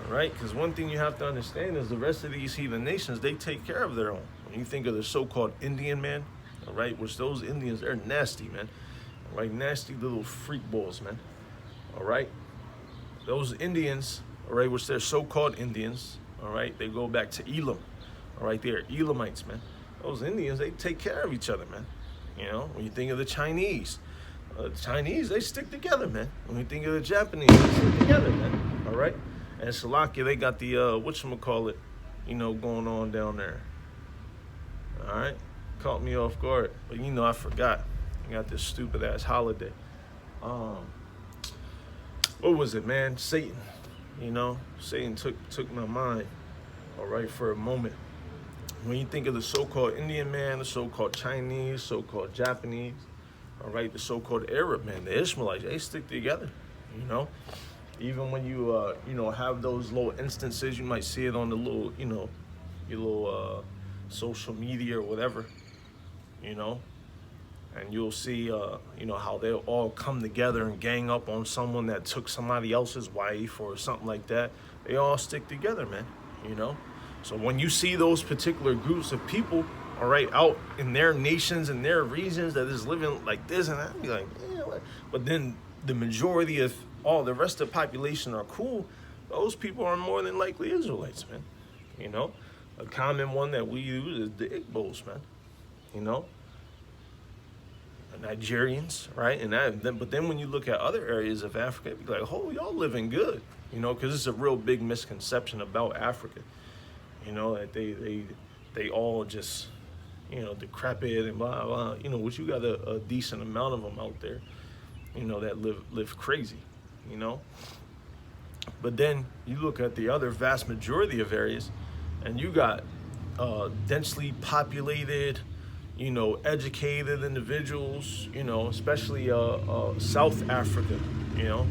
All right? Because one thing you have to understand is the rest of these heathen nations, they take care of their own. When you think of the so-called Indian man, all right, which those Indians, they're nasty, man. All right, nasty little freak balls, man. All right? Those Indians, all right, which they're so-called Indians, all right, they go back to Elam. All right, they're Elamites, man. Those Indians, they take care of each other, man. You know, when you think of the Chinese, they stick together, man. When you think of the Japanese, they stick together, man. All right? And Slovakia, they got the, whatchamacallit, you know, going on down there. All right? Caught me off guard. But, you know, I forgot. I got this stupid-ass holiday. What was it, man? Satan. You know? Satan took my mind, all right, for a moment. When you think of the so-called Indian man, the so-called Chinese, so-called Japanese, all right, the so-called Arab man, the Ishmaelites, they stick together, you know? Even when you, you know, have those little instances, you might see it on the little, you know, your little social media or whatever, you know? And you'll see, you know, how they'll all come together and gang up on someone that took somebody else's wife or something like that. They all stick together, man, you know? So when you see those particular groups of people, all right, out in their nations and their regions that is living like this and that, you're like, yeah, what? But then the majority of all the rest of the population are cool, those people are more tthen likely Israelites, man. You know, a common one that we use is the Igbos, man. You know, Nigerians, right? And but then when you look at other areas of Africa, you're like, oh, y'all living good, you know, because it's a real big misconception about Africa. You know, that they all just, you know, decrepit and blah, blah, you know, which you got a decent amount of them out there, you know, that live crazy, you know. But then you look at the other vast majority of areas and you got densely populated, you know, educated individuals, you know, especially South Africa, you know.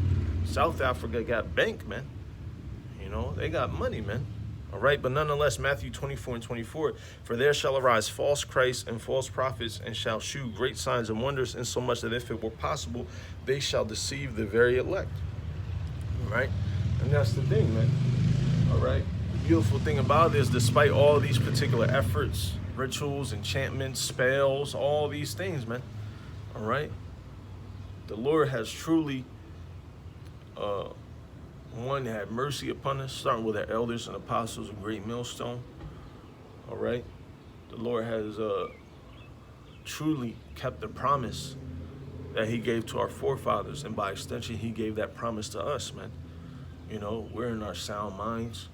South Africa got bank, man. You know, they got money, man. All right, but nonetheless, Matthew 24:24, for there shall arise false Christs and false prophets, and shall shew great signs and wonders, insomuch that if it were possible, they shall deceive the very elect. All right, and that's the thing, man. All right, the beautiful thing about it is, despite all these particular efforts, rituals, enchantments, spells, all these things, man. All right, the Lord has truly one, had mercy upon us, starting with our elders and apostles of Great Millstone. All right. The Lord has truly kept the promise that he gave to our forefathers. And by extension, he gave that promise to us, man. You know, we're in our sound minds.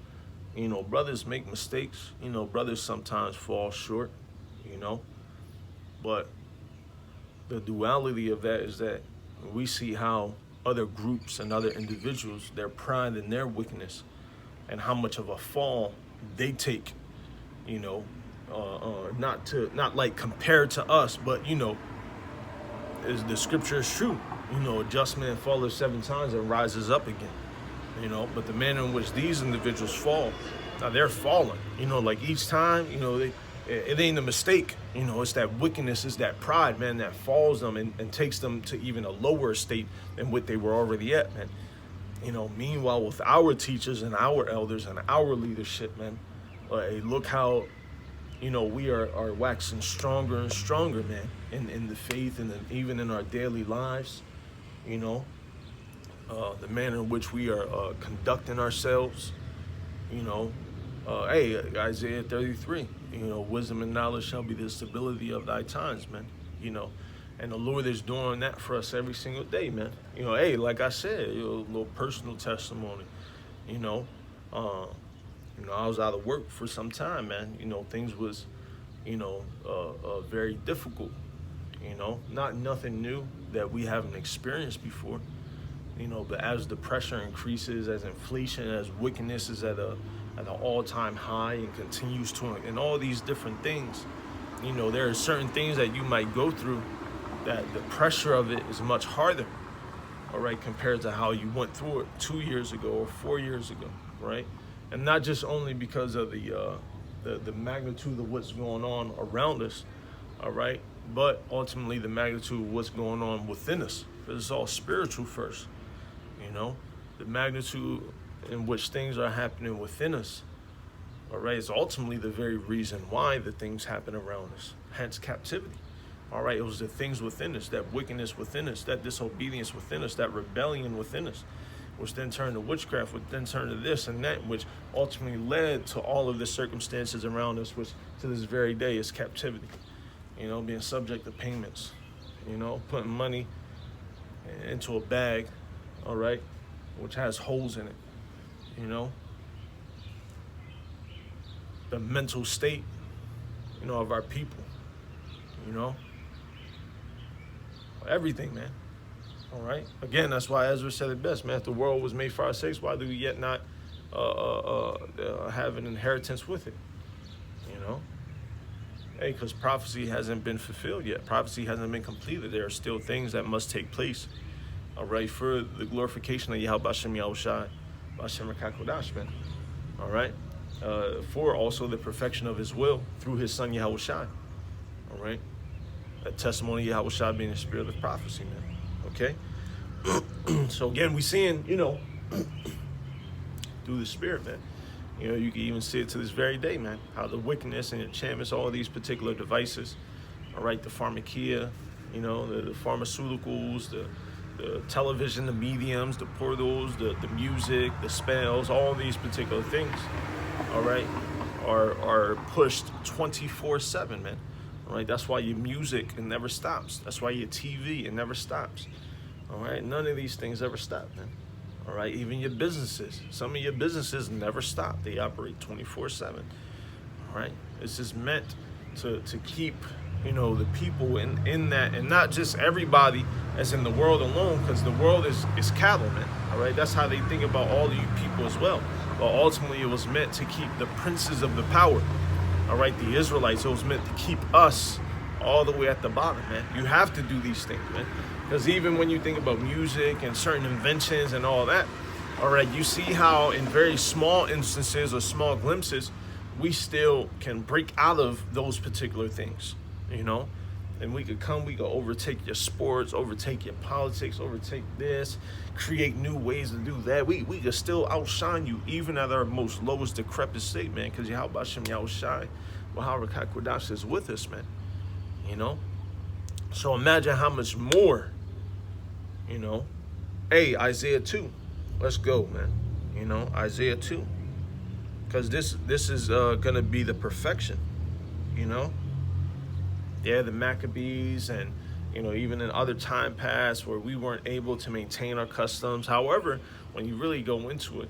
You know, brothers make mistakes. You know, brothers sometimes fall short, you know. But the duality of that is that we see how other groups and other individuals, their pride and their wickedness, and how much of a fall they take, you know, not like compared to us, but you know, is the scripture is true. You know, a just man falleth 7 times and rises up again. You know, but the manner in which these individuals fall, now they're falling. You know, like each time, you know, it ain't a mistake. You know, it's that wickedness, it's that pride, man, that falls them and takes them to even a lower state than what they were already at, man. You know, meanwhile, with our teachers and our elders and our leadership, man, look how, you know, we are waxing stronger and stronger, man, in the faith and even in our daily lives, you know, the manner in which we are conducting ourselves, you know. Hey, Isaiah 33, you know, wisdom and knowledge shall be the stability of thy times, man, you know, and the Lord is doing that for us every single day, man. You know, hey, like I said, you know, a little personal testimony, you know, I was out of work for some time, man. You know, things was, you know, very difficult, you know, nothing new that we haven't experienced before, you know, but as the pressure increases, as inflation, as wickedness is at an all-time high and continues to, and all these different things, you know, there are certain things that you might go through that the pressure of it is much harder, all right, compared to how you went through it 2 years ago or 4 years ago, right? And not just only because of the magnitude of what's going on around us, all right, but ultimately the magnitude of what's going on within us, because it's all spiritual first. You know, the magnitude in which things are happening within us, all right, is ultimately the very reason why the things happen around us, hence captivity. All right, it was the things within us, that wickedness within us, that disobedience within us, that rebellion within us, which then turned to witchcraft, which then turned to this and that, which ultimately led to all of the circumstances around us, which to this very day is captivity. You know, being subject to payments, you know, putting money into a bag, all right, which has holes in it, you know. The mental state, you know, of our people, you know. Everything, man. All right. Again, that's why Ezra said it best, man. If the world was made for our sakes, why do we yet not have an inheritance with it? You know. Hey, because prophecy hasn't been fulfilled yet. Prophecy hasn't been completed. There are still things that must take place. All right, for the glorification of Yahweh Bashem Yahushai, Bashem Rakakodash, man. All right. For also the perfection of His will through His Son Yahushai. All right. A testimony of Yahushua being the spirit of prophecy, man. Okay? So again, we seeing, you know, through the spirit, man. You know, you can even see it to this very day, man. How the wickedness and enchantments, all these particular devices, all right, the pharmakia, you know, the pharmaceuticals, the television, the mediums, the portals, the music, the spells, all these particular things, all right, are pushed 24/7, man. All right, that's why your music, it never stops. That's why your TV, it never stops. All right, none of these things ever stop, man. All right, even your businesses. Some of your businesses never stop. They operate 24/7. All right, it's just meant to keep, you know, the people in that, and not just everybody as in the world alone, because the world is cattle, man. All right, that's how they think about all of you people as well. But ultimately, it was meant to keep the princes of the power. All right, the Israelites, it was meant to keep us all the way at the bottom, man. You have to do these things, man. Because even when you think about music and certain inventions and all that, all right, you see how in very small instances or small glimpses, we still can break out of those particular things, you know? And we could overtake your sports, overtake your politics, overtake this, create new ways to do that. We could still outshine you, even at our most lowest decrepit state, man, because Yahweh Bashem Yahushai, Yahweh Kodash is with us, man, you know? So imagine how much more, you know? Hey, Isaiah 2, let's go, man, you know, Isaiah 2, because this is going to be the perfection, you know? Yeah, the Maccabees and, you know, even in other time past where we weren't able to maintain our customs. However, when you really go into it,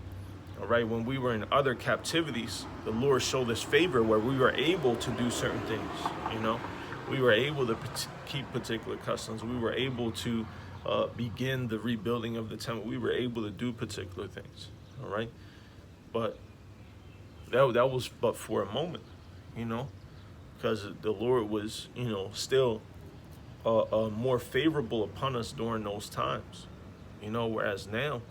all right, when we were in other captivities, the Lord showed us favor where we were able to do certain things, you know. We were able to keep particular customs. We were able to begin the rebuilding of the temple. We were able to do particular things, all right. But that was but for a moment, you know. Because the Lord was, you know, still more favorable upon us during those times, you know, whereas now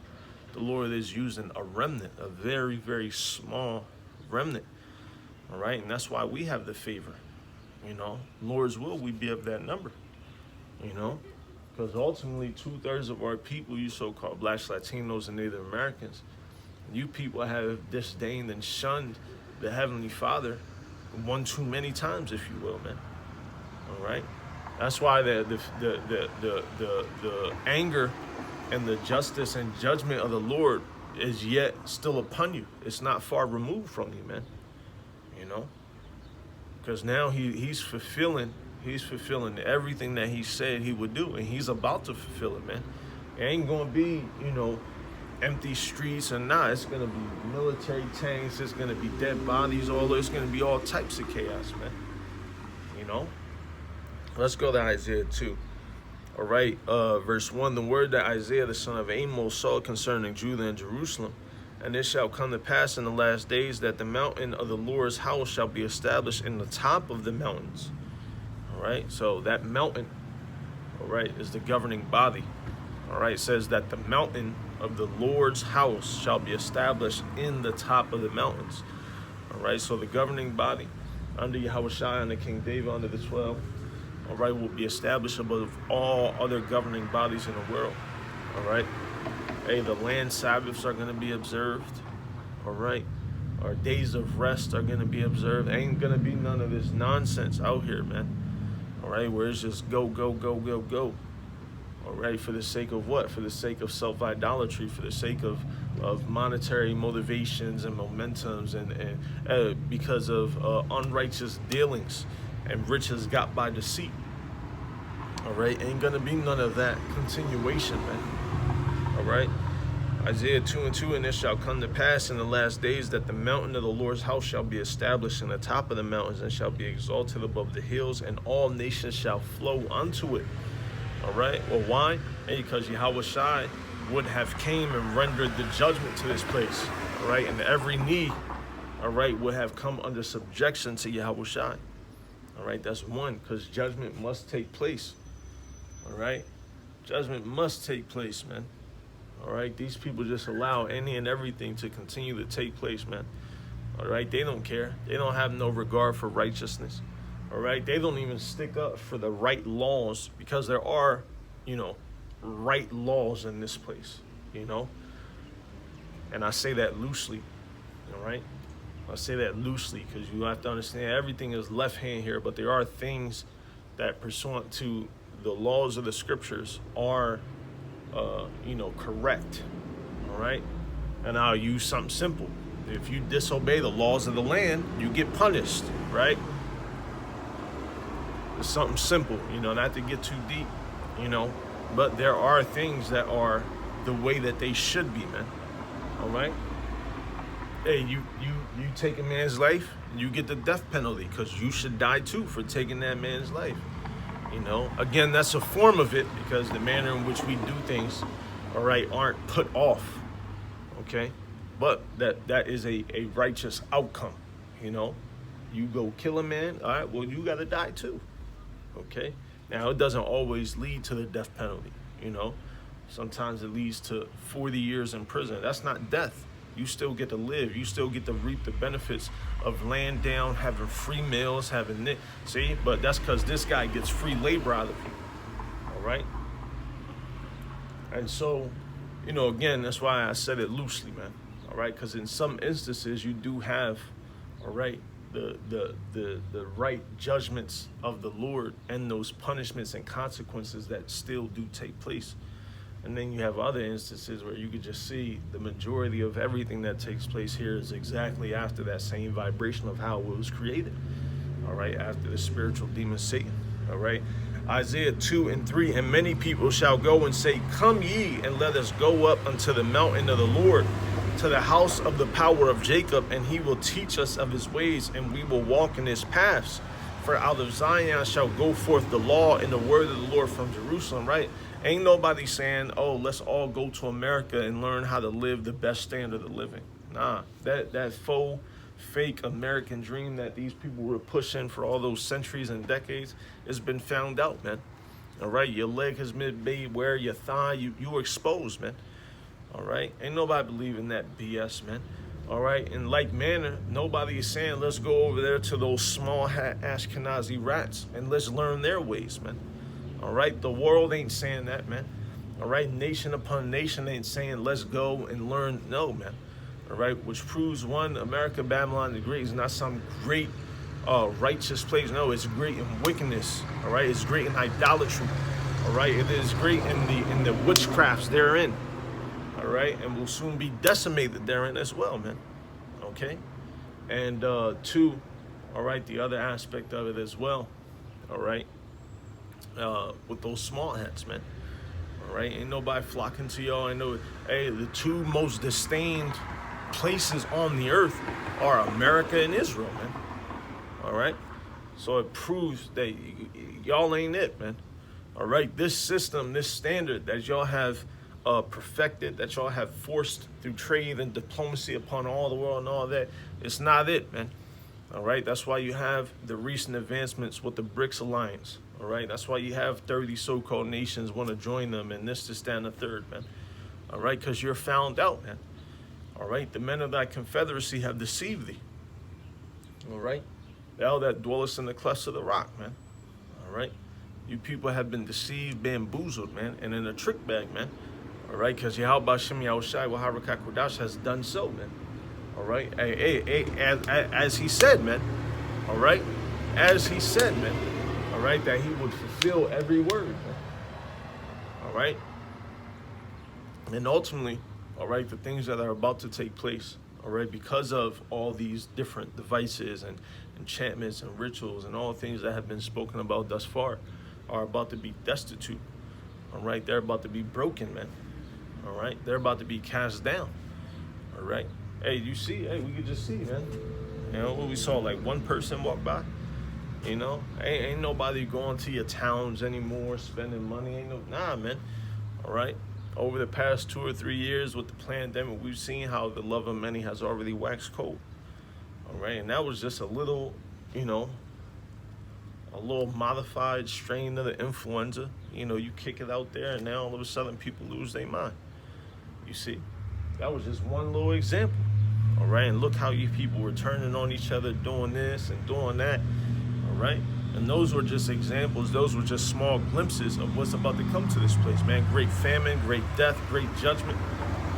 the Lord is using a remnant, a very, very small remnant, all right? And that's why we have the favor, you know. Lord's will, we be of that number, you know, because ultimately 2/3 of our people, you so-called Blacks, Latinos, and Native Americans, you people have disdained and shunned the Heavenly Father one too many times, if you will, man. All right, that's why the anger and the justice and judgment of the Lord is yet still upon you. It's not far removed from you, man. You know, because now he's fulfilling everything that he said he would do, and he's about to fulfill it, man. It ain't gonna be, you know, empty streets and it's gonna be military tanks, it's gonna be dead bodies, it's gonna be all types of chaos, man. You know? Let's go to Isaiah 2. All right, verse 1, the word that Isaiah the son of Amos saw concerning Judah and Jerusalem. And it shall come to pass in the last days that the mountain of the Lord's house shall be established in the top of the mountains. All right, so that mountain, all right, is the governing body. All right, it says that the mountain of the Lord's house shall be established in the top of the mountains. All right, so the governing body under Yahushua, under King David, under the 12, all right, will be established above all other governing bodies in the world, all right? Hey, the land Sabbaths are going to be observed, all right? Our days of rest are going to be observed. Ain't going to be none of this nonsense out here, man, all right, where it's just go, go, go, go, go, all right, for the sake of what? For the sake of self-idolatry, for the sake of monetary motivations and momentums, and because of unrighteous dealings and riches got by deceit. All right, ain't gonna be none of that continuation, man. All right, Isaiah 2:2, and it shall come to pass in the last days that the mountain of the Lord's house shall be established in the top of the mountains and shall be exalted above the hills, and all nations shall flow unto it. All right, well, why? Because Yahweh Shai would have came and rendered the judgment to this place. All right, and every knee, all right, would have come under subjection to Yahweh Shai. All right, that's one, because judgment must take place. All right, judgment must take place, man. All right, these people just allow any and everything to continue to take place, man. All right, they don't care. They don't have no regard for righteousness. All right, they don't even stick up for the right laws, because there are, right laws in this place, and I say that loosely. All right, I say that loosely because you have to understand everything is left hand here, but there are things that pursuant to the laws of the scriptures are correct. All right, and I'll use something simple. If you disobey the laws of the land, you get punished, right? It's something simple, not to get too deep, but there are things that are the way that they should be, man. All right. Hey, you take a man's life, you get the death penalty, because you should die too for taking that man's life. Again, that's a form of it, because the manner in which we do things, all right, aren't put off. Okay, but that is a righteous outcome. You go kill a man, all right, well, you got to die too. Okay, now it doesn't always lead to the death penalty. Sometimes it leads to 40 years in prison. That's not death. You still get to live. You still get to reap the benefits of laying down, having free meals, having it. See, but that's because this guy gets free labor out of you. All right. And so, again, that's why I said it loosely, man. All right, because in some instances you do have, all right, the right judgments of the Lord and those punishments and consequences that still do take place. And then you have other instances where you could just see the majority of everything that takes place here is exactly after that same vibration of how it was created. All right, after the spiritual demon Satan. All right, Isaiah 2:3, and many people shall go and say, come ye, and let us go up unto the mountain of the Lord, to the house of the power of Jacob, and he will teach us of his ways, and we will walk in his paths. For out of Zion shall go forth the law and the word of the Lord from Jerusalem, right? Ain't nobody saying, oh, let's all go to America and learn how to live the best standard of living. Nah, that faux, fake American dream that these people were pushing for all those centuries and decades has been found out, man. All right, your leg has been made where your thigh, you were exposed, man. All right, ain't nobody believing that BS, man. All right, in like manner, nobody is saying let's go over there to those small hat Ashkenazi rats and let's learn their ways, man. All right, the world ain't saying that, man. All right, nation upon nation ain't saying let's go and learn. No, man. All right, which proves one, America, Babylon the Great is not some great righteous place. No, it's great in wickedness. All right, it's great in idolatry. All right, it is great in the witchcrafts therein. All right, and will soon be decimated therein as well, man. Okay, and two, all right, the other aspect of it as well. All right, with those small hats, man. All right, ain't nobody flocking to y'all. I know. Hey, the two most disdained places on the earth are America and Israel, man. All right, so it proves that y'all ain't it, man. All right, this system, this standard that y'all have perfected, that y'all have forced through trade and diplomacy upon all the world and all that, it's not it, man. All right, that's why you have the recent advancements with the BRICS alliance. All right, that's why you have 30 so-called nations want to join them, and this and the third, man. All right, because you're found out, man. All right, the men of thy confederacy have deceived thee. All right, thou that dwellest in the clefts of the rock, man. All right, You people have been deceived, bamboozled, man, and in a trick bag, man. All right, because Yahweh Shem Yahushai Waharakak Kodash has done so, man. All right, as he said, man. All right, as he said, man. All right, that he would fulfill every word, man. All right, and ultimately, all right, the things that are about to take place, all right, because of all these different devices and enchantments and rituals and all things that have been spoken about thus far, are about to be destitute. All right, they're about to be broken, man. All right, they're about to be cast down. All right, hey, you see, hey, we could just see, man. You know, we saw like one person walk by. You know, ain't nobody going to your towns anymore, spending money. Nah, man. All right. Over the past 2 or 3 years with the pandemic, we've seen how the love of many has already waxed cold. All right, and that was just a little, you know, a little modified strain of the influenza. You know, you kick it out there, and now all of a sudden people lose their mind. You see, that was just one little example. All right, and look how you people were turning on each other, doing this and doing that. All right, and those were just examples. Those were just small glimpses of what's about to come to this place, man. Great famine, great death, great judgment.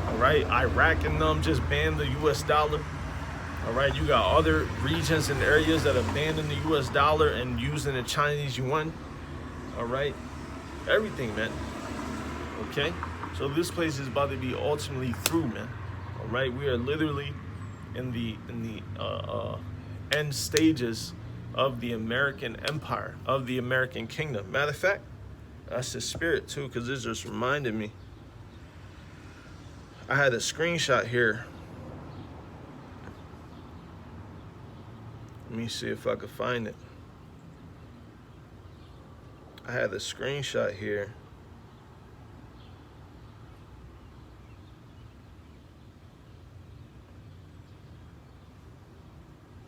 All right, Iraq and them just banned the U.S. dollar. All right, you got other regions and areas that are banning the U.S. dollar and using the Chinese yuan. All right, everything, man. Okay, so this place is about to be ultimately through, man. All right, we are literally in the end stages of the American empire, of the American kingdom. Matter of fact, that's the spirit too, because this just reminded me. I had a screenshot here. Let me see if I could find it. I had a screenshot here.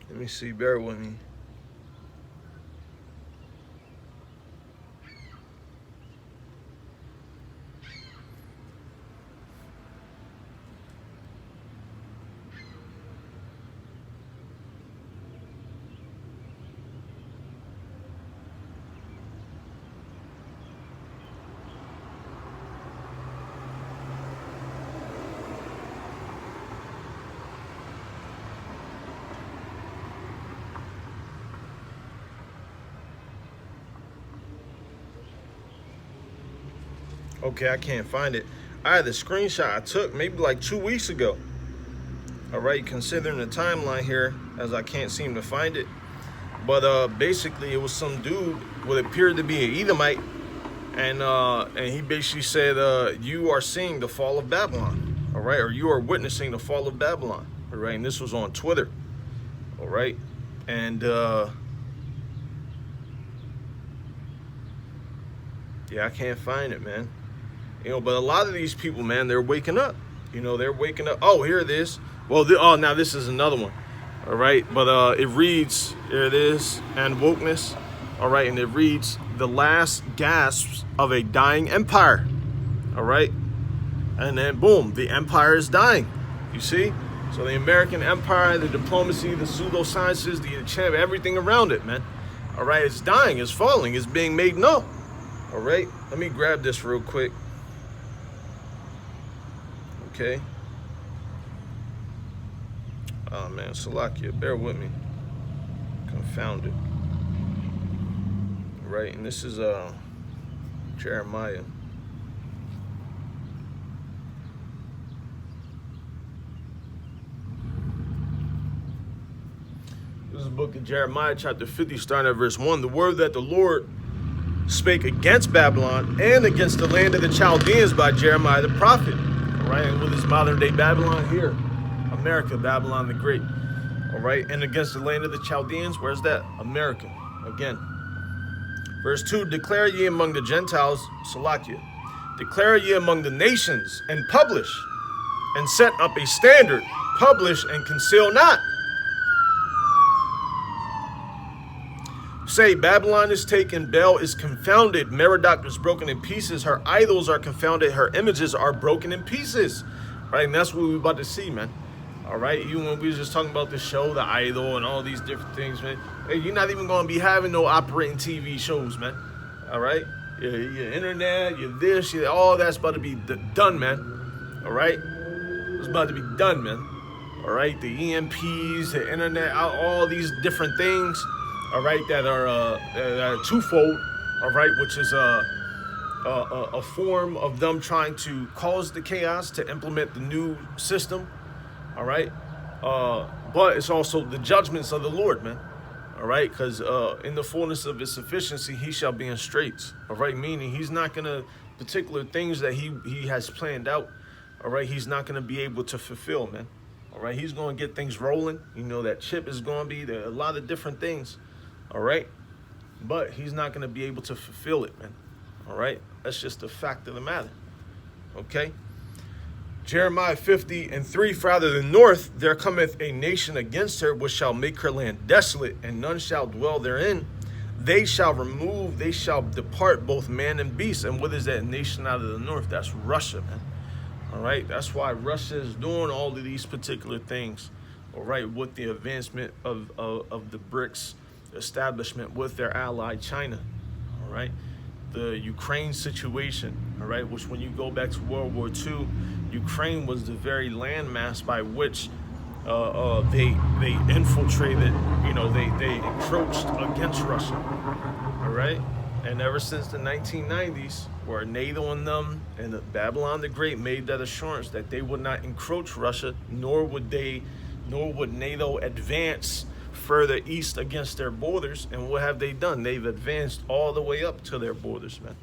Let me see, bear with me. Okay, I can't find it. I had the screenshot I took maybe like 2 weeks ago. All right, considering the timeline here, as I can't seem to find it. But basically, it was some dude what appeared to be an Edomite, and he basically said, "You are seeing the fall of Babylon, all right, or you are witnessing the fall of Babylon, all right." And this was on Twitter, all right, and yeah, I can't find it, man. You know, but a lot of these people, man, they're waking up. You know, they're waking up. Oh, here it is. Well, oh, now this is another one. All right. But it reads, here it is, and wokeness. All right. And it reads, the last gasps of a dying empire. All right. And then, boom, the empire is dying. You see? So the American empire, the diplomacy, the pseudosciences, the enchantment, everything around it, man. All right. It's dying. It's falling. It's being made null. All right. Let me grab this real quick. Okay. Oh man, Salakia, bear with me. Confounded. Right, and this is Jeremiah. This is the book of Jeremiah, chapter 50, starting at verse 1. The word that the Lord spake against Babylon and against the land of the Chaldeans by Jeremiah the prophet. All right, and with his modern day Babylon here, America, Babylon the Great. All right, and against the land of the Chaldeans, where's that? America, again. Verse 2, declare ye among the Gentiles, Salakia, declare ye among the nations, and publish, and set up a standard, publish and conceal not. Say, Babylon is taken, Bel is confounded, Merodach is broken in pieces, her idols are confounded, her images are broken in pieces. Right, and that's what we're about to see, man. All right, even when we were just talking about the show, the idol, and all these different things, man. Hey, you're not even going to be having no operating TV shows, man. All right, your internet, your this, all that's about to be done, man. All right, it's about to be done, man. All right, the EMPs, the internet, all these different things. All right, that are twofold. All right, which is a form of them trying to cause the chaos to implement the new system. All right, but it's also the judgments of the Lord, man. All right, because in the fullness of his sufficiency, he shall be in straits. All right, meaning he's not going to, particular things that he has planned out, all right, he's not going to be able to fulfill, man. All right, he's going to get things rolling. You know, that chip is going to be there, a lot of different things. All right, but he's not going to be able to fulfill it, man. All right, that's just the fact of the matter. Okay. Jeremiah 50:3, for out of the north there cometh a nation against her, which shall make her land desolate, and none shall dwell therein. They shall remove, they shall depart, both man and beast. And what is that nation out of the north? That's Russia, man. All right, that's why Russia is doing all of these particular things. All right, with the advancement of the BRICS establishment with their ally China. All right, the Ukraine situation. All right, which when you go back to World War II, Ukraine was the very landmass by which they infiltrated, they encroached against Russia. All right, and ever since the 1990s, where NATO and them and Babylon the Great made that assurance that they would not encroach Russia, nor would NATO advance further east against their borders. And what have they done? They've advanced all the way up to their borders, man.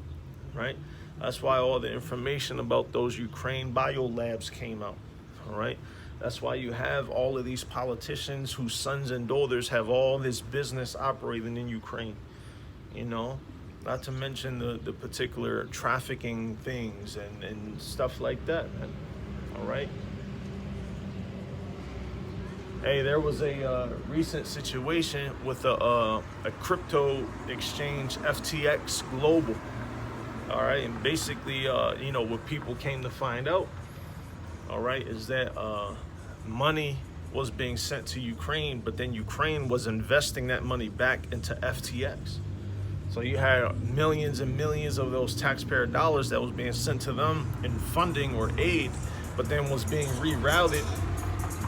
Right? That's why all the information about those Ukraine biolabs came out. All right? That's why you have all of these politicians whose sons and daughters have all this business operating in Ukraine. Not to mention the particular trafficking things and stuff like that, man. All right? Hey, there was a recent situation with a crypto exchange, FTX Global. All right, and basically, what people came to find out, all right, is that money was being sent to Ukraine, but then Ukraine was investing that money back into FTX. So you had millions and millions of those taxpayer dollars that was being sent to them in funding or aid, but then was being rerouted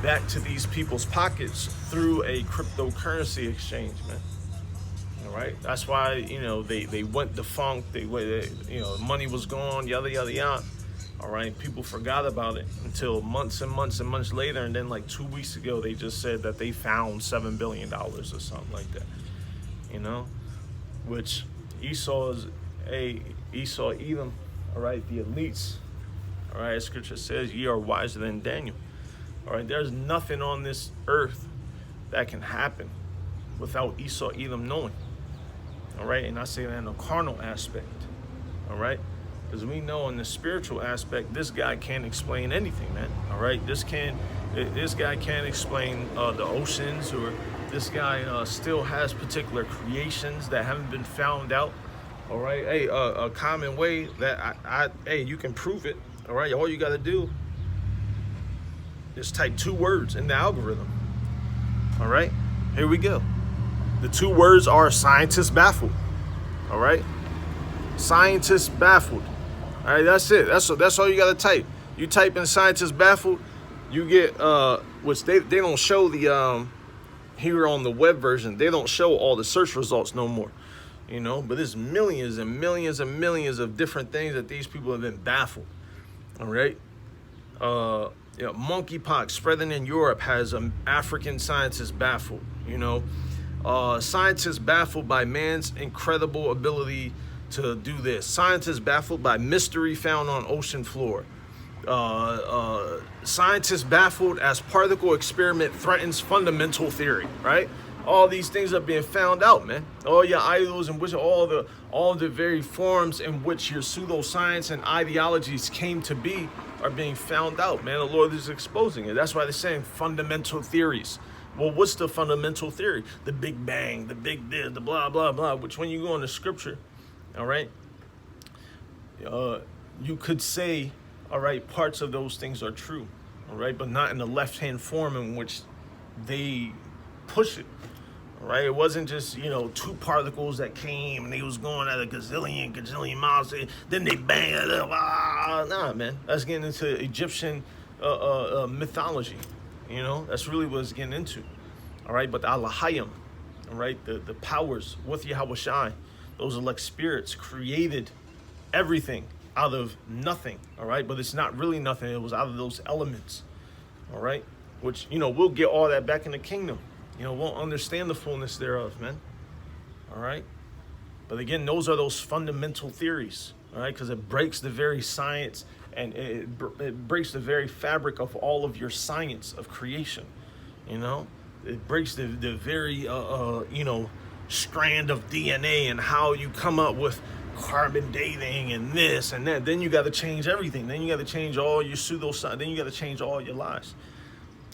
back to these people's pockets through a cryptocurrency exchange, man. All right, that's why they went defunct. Money was gone, yada yada yada. All right, people forgot about it until months and months and months later, and then like 2 weeks ago, they just said that they found $7 billion or something like that. Which Esau, Edom, all right, the elites. All right, Scripture says, "Ye are wiser than Daniel." All right, there's nothing on this earth that can happen without Esau, Edom knowing. All right, and I say that in a carnal aspect. All right, because we know in the spiritual aspect, this guy can't explain anything, man. All right, this guy can't explain the oceans, or this guy still has particular creations that haven't been found out. All right, hey, a common way that you can prove it. All right, all you got to do is type 2 words in the algorithm. All right, here we go. The 2 words are scientists baffled. All right, scientists baffled. All right, that's it. That's all you got to type. You type in scientists baffled, you get which they don't show the here on the web version. They don't show all the search results no more. But there's millions and millions and millions of different things that these people have been baffled. All right. Monkeypox spreading in Europe has African scientists baffled. Scientists baffled by man's incredible ability to do this. Scientists baffled by mystery found on ocean floor. Scientists baffled as particle experiment threatens fundamental theory. Right? All these things are being found out, man. All your idols and which all the very forms in which your pseudoscience and ideologies came to be are being found out, man. The Lord is exposing it. That's why they're saying fundamental theories. Well, what's the fundamental theory? The Big Bang, the Big this, the blah, blah, blah. Which when you go into scripture, all right, you could say, all right, parts of those things are true, all right, but not in the left-hand form in which they push it, right? It wasn't just, you know, two particles that came and they was going at a gazillion miles. Then they bang it up. Nah, man. That's getting into Egyptian mythology. You know, that's really what it's getting into. All right, but the Alahayim, all right, the powers with Yahweh Shai, those elect spirits created everything out of nothing. All right, but it's not really nothing. It was out of those elements. All right, which, you know, we'll get all that back in the kingdom. You know, we'll understand the fullness thereof, man. All right, but again, those are those fundamental theories. All right, because it breaks the very science and it breaks the very fabric of all of your science of creation. You know, it breaks the very you know, strand of DNA and how you come up with carbon dating and this and that. Then you got to change everything. Then you got to change all your pseudoscience. Then you got to change all your lies.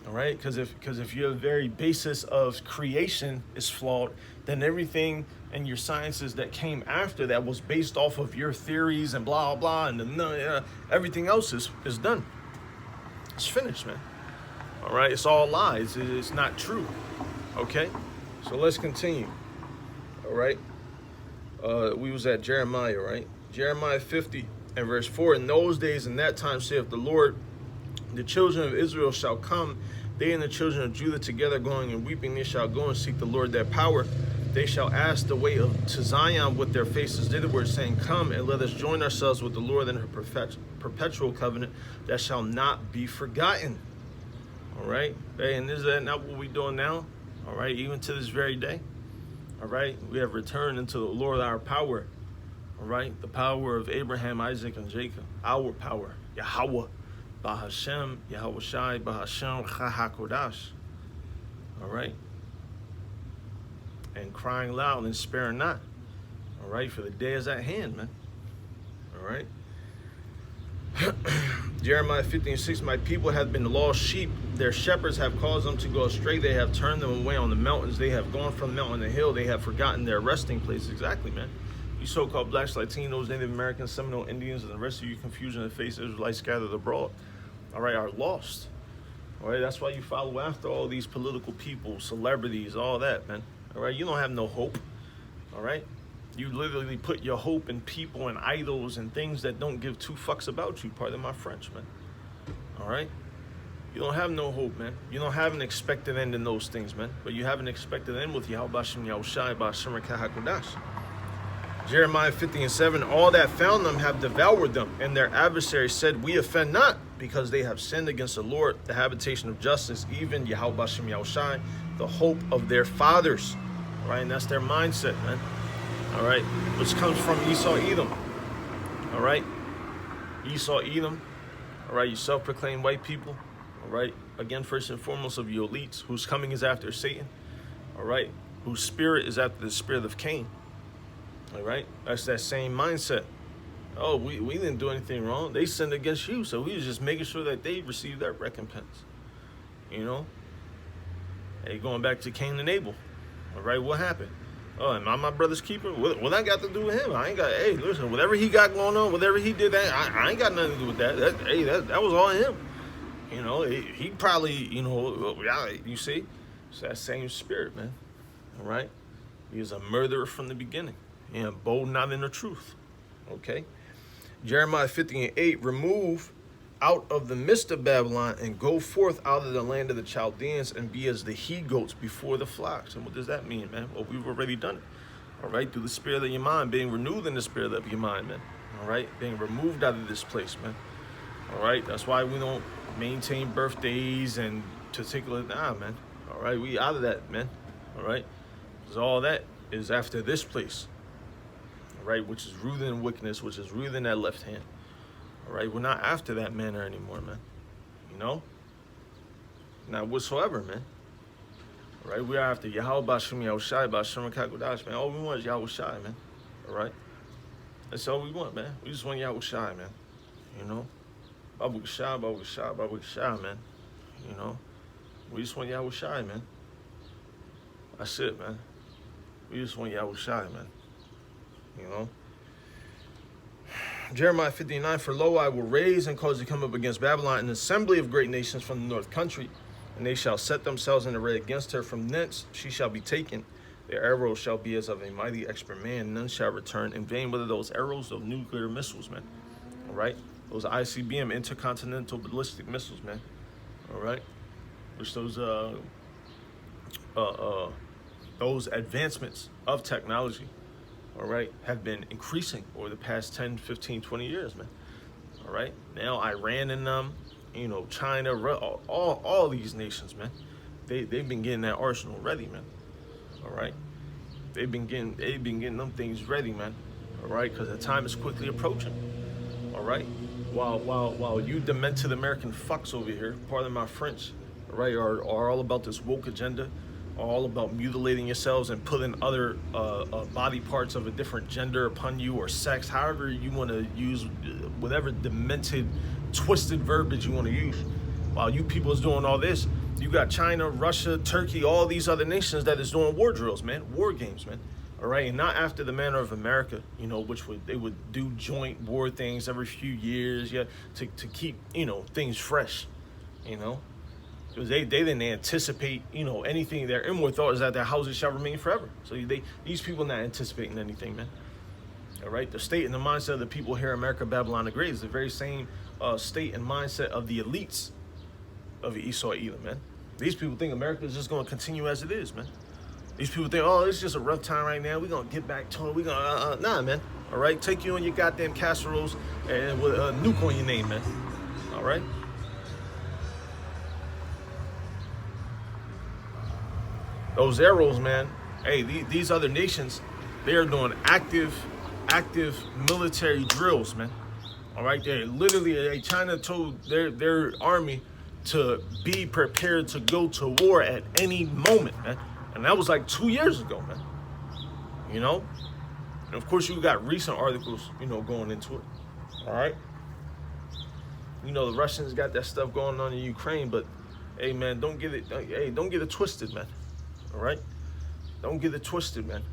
All right, because if your very basis of creation is flawed, then everything and your sciences that came after that was based off of your theories and blah blah, and everything else is done. It's finished, man. All right, it's all lies. It's not true. Okay, so let's continue. All right, we was at Jeremiah, right? Jeremiah 50 and verse 4. In those days, in that time, saith the Lord, the children of Israel shall come, they and the children of Judah together, going and weeping. They shall go and seek the Lord their power. They shall ask the way to Zion with their faces thitherward, saying, come and let us join ourselves with the Lord in her perpetual covenant that shall not be forgotten. All right, hey, and is that not what we're doing now? All right, even to this very day. All right, we have returned into the Lord our power. All right, the power of Abraham, Isaac, and Jacob. Our power, Yahweh, Bahashem, Yahweh Shai, Bahashem, Chahakodash. All right, and crying loud and sparing not. All right, for the day is at hand, man. All right. Jeremiah 50:6, my people have been lost sheep. Their shepherds have caused them to go astray. They have turned them away on the mountains. They have gone from mountain to hill. They have forgotten their resting place. Exactly, man. You so-called blacks, Latinos, Native Americans, Seminole Indians, and the rest of you confusion and face Israelites scattered abroad, all right, are lost. All right, that's why you follow after all these political people, celebrities, all that, man. All right, you don't have no hope. All right, you literally put your hope in people and idols and things that don't give two fucks about you. Pardon my French, man. All right, you don't have no hope, man. You don't have an expected end in those things, man. But you have an expected end with Yahweh Bashem Yahushai Bashem Kahakodash. Jeremiah 50:7, all that found them have devoured them, and their adversaries said, we offend not, because they have sinned against the Lord, the habitation of justice, even Yahweh Bashem Yahushai, the hope of their fathers. All right, and that's their mindset, man. All right, which comes from Esau Edom. All right, Esau Edom. All right, you self-proclaimed white people. All right, again, first and foremost of you elites, whose coming is after Satan. All right, whose spirit is after the spirit of Cain. All right, that's that same mindset. Oh, we didn't do anything wrong. They sinned against you, so we was just making sure that they received their recompense. You know? Hey, going back to Cain and Abel. All right, what happened? Oh, am I my brother's keeper? What I got to do with him? I ain't got, hey, listen, whatever he got going on, whatever he did, I ain't got nothing to do with that. That was all him. You know, he probably, you know, you see? It's that same spirit, man. All right? He was a murderer from the beginning. And bold not in the truth. Okay? Jeremiah 50:8, remove out of the midst of Babylon and go forth out of the land of the Chaldeans and be as the he-goats before the flocks. And what does that mean, man? Well, we've already done it. All right? Through the spirit of your mind, being renewed in the spirit of your mind, man. All right? Being removed out of this place, man. All right? That's why we don't maintain birthdays and particular, man. All right? We out of that, man. All right? Because all that is after this place. Right, which is rooted in wickedness, which is rooted in that left hand. All right, we're not after that manner anymore, man. You know, not whatsoever, man. All right, we are after Yahweh Bashem Yahushai Bashem Kakodash, man. All we want is Yahweh Shai, man. All right, that's all we want, man. We just want Yahweh Shai, man. You know, Babu Shai, Babu Shai, Babu Shai, man. You know, we just want Yahweh Shai, man. That's it, man. We just want Yahweh Shai, man. You know, Jeremiah 59, for lo, I will raise and cause to come up against Babylon an assembly of great nations from the north country, and they shall set themselves in array against her. From thence she shall be taken, Their arrows shall be as of a mighty expert man. None shall return in vain. Whether those arrows of nuclear missiles, man. All right? Those ICBM, intercontinental ballistic missiles, man. All right? Which those advancements of technology, all right, have been increasing over the past 10, 15, 20 years, man. All right? Now Iran and China, all these nations, man. They've been getting that arsenal ready, man. All right? They've been getting them things ready, man. All right? Because the time is quickly approaching. All right? While you demented American fucks over here, pardon my French, right, are all about this woke agenda, all about mutilating yourselves and putting other body parts of a different gender upon you or sex, however you want to use whatever demented, twisted verbiage you want to use. While you people is doing all this, you got China, Russia, Turkey, all these other nations that is doing war drills, man, war games, man. All right, and not after the manner of America, which they would do joint war things every few years, yeah, to keep things fresh, because they didn't anticipate anything. Their inward thought is that their houses shall remain forever. So these people not anticipating anything, man. All right, the state and the mindset of the people here in America, Babylon the Great, is the very same state and mindset of the elites of Esau Edom, man. These people think America is just going to continue as it is, man. These people think, oh, it's just a rough time right now. We're going to get back to it. We're going to, nah, man. All right, take you on your goddamn casseroles and with a nuke on your name, man. All right? Those arrows, man. Hey, these other nations, they are doing active military drills, man. All right, they literally, China told their army to be prepared to go to war at any moment, man. And that was like 2 years ago, man. And of course you got recent articles, going into it. All right. The Russians got that stuff going on in Ukraine, but hey, man, don't get it twisted, man. All right. Don't get it twisted, man.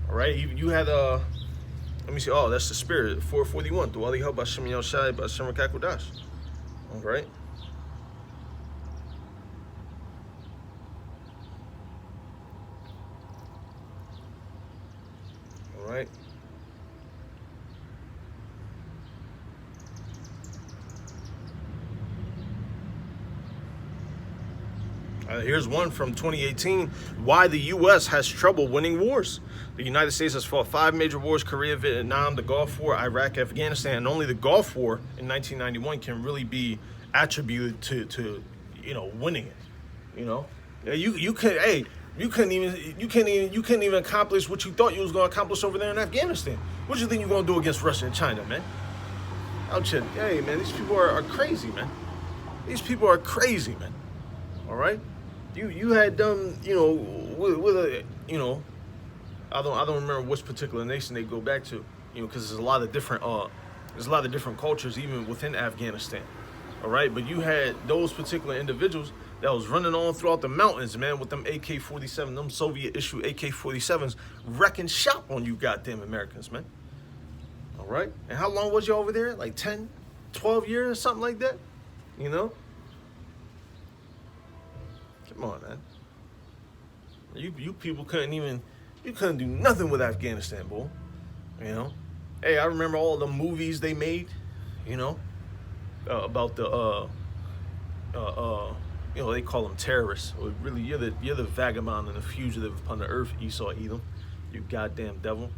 All right. You had let me see. Oh, that's the spirit. 441. Do Ali help by Shem Shai by Shem Kakudash. All right. All right. Here's one from 2018. Why the U.S. has trouble winning wars. The United States has fought 5 major wars: Korea, Vietnam, the Gulf War, Iraq, Afghanistan. And only the Gulf War in 1991 can really be attributed to winning it. You couldn't even accomplish what you thought you was going to accomplish over there in Afghanistan. What do you think you're going to do against Russia and China, man? Hey, man, these people are crazy, man. These people are crazy, man. All right. You had them, with a, I don't remember which particular nation they go back to, because there's a lot of different cultures even within Afghanistan. All right, but you had those particular individuals that was running on throughout the mountains, man, with them AK-47, them Soviet-issue AK-47s, wrecking shop on you goddamn Americans, man. All right, and how long was you over there? Like 10, 12 years or something like that, Come on, man. You people couldn't do nothing with Afghanistan, boy. Hey, I remember all the movies they made, about the they call them terrorists. Or really, you're the vagabond and the fugitive upon the earth, Esau Edom, you goddamn devil.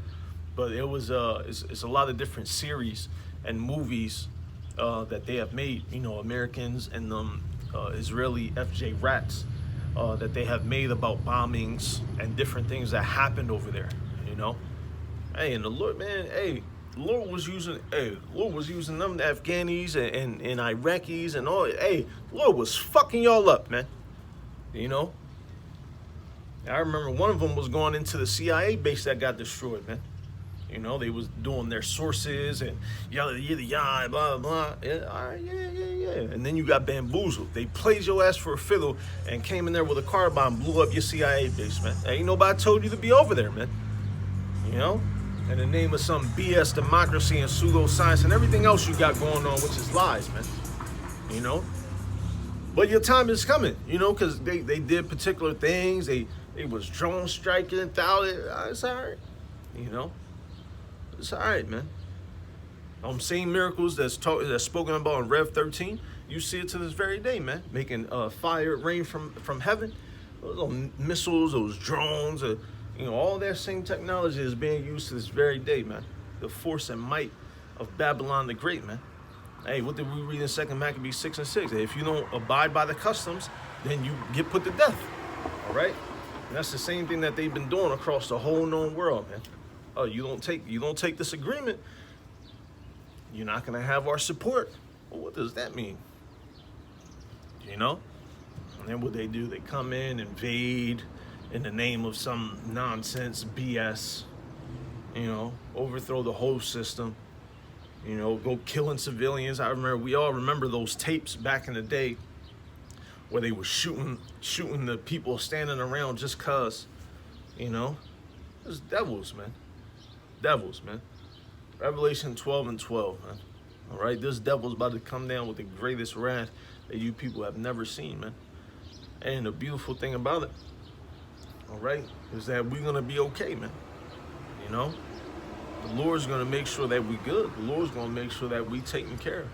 But it was it's a lot of different series and movies that they have made. Americans and Israeli FJ rats. That they have made about bombings and different things that happened over there, Hey, and the Lord, man, hey, the Lord was using them Afghanis and Iraqis and all. Hey, the Lord was fucking y'all up, man. I remember one of them was going into the CIA base that got destroyed, man. They was doing their sources and yada yada blah blah. Yeah, all right, yeah. And then you got bamboozled. They played your ass for a fiddle and came in there with a car bomb, blew up your CIA base, man. Ain't nobody told you to be over there, man. In the name of some BS democracy and pseudoscience and everything else you got going on, which is lies, man. But your time is coming, because they did particular things. They They was drone striking, thousand. It's all right, you know. It's all right, man. Same miracles that's spoken about in Rev 13. You see it to this very day, man. Making fire rain from heaven. Those missiles, those drones, all that same technology is being used to this very day, man. The force and might of Babylon the Great, man. Hey, what did we read in 2 Maccabees 6:6? Hey, if you don't abide by the customs, then you get put to death. All right? And that's the same thing that they've been doing across the whole known world, man. Oh, you don't take this agreement, you're not gonna have our support. Well, what does that mean? You know? And then what they do, they come in, invade in the name of some nonsense BS, overthrow the whole system, go killing civilians. We all remember those tapes back in the day where they were shooting the people standing around just cause, it's devils, man. Devils, man. Revelation 12:12, man. All right, this devil's about to come down with the greatest wrath that you people have never seen, man. And the beautiful thing about it, all right, is that we're gonna be okay, man. The Lord's gonna make sure that we good. The Lord's gonna make sure that we taken care of.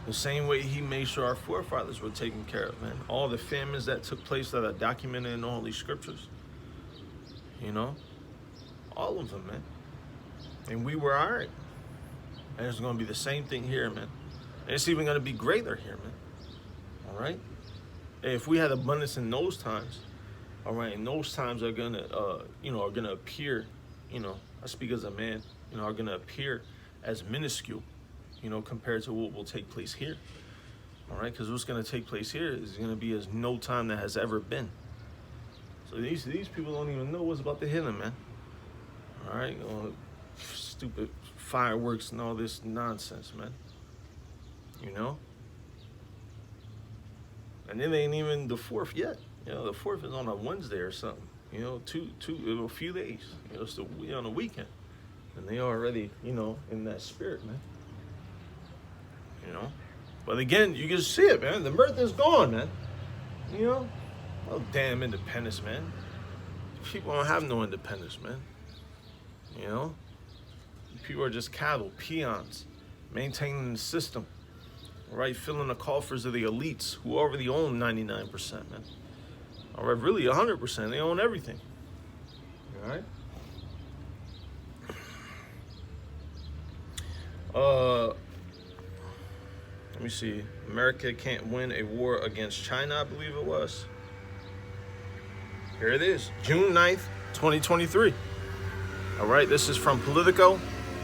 The same way He made sure our forefathers were taken care of, man. All the famines that took place that are documented in the Holy Scriptures, all of them, man. And we were all right. And it's gonna be the same thing here, man. And it's even gonna be greater here, man. All right. And if we had abundance in those times, all right, and those times are gonna, are gonna appear, I speak as a man, are gonna appear as minuscule, compared to what will take place here. All right, because what's gonna take place here is gonna be as no time that has ever been. So these people don't even know what's about to hit them, man. All right, stupid fireworks and all this nonsense, man. And then they ain't even the 4th yet. The 4th is on a Wednesday or something. A few days. It's on the weekend, and they already, in that spirit, man. But again, you can see it, man. The mirth is gone, man. Oh damn independence, man. People don't have no independence, man. People are just cattle, peons, maintaining the system, right? Filling the coffers of the elites who already own 99%, man. All right, really 100%. They own everything. All right. Let me see. America can't win a war against China, I believe it was. Here it is, June 9th, 2023. All right, this is from Politico,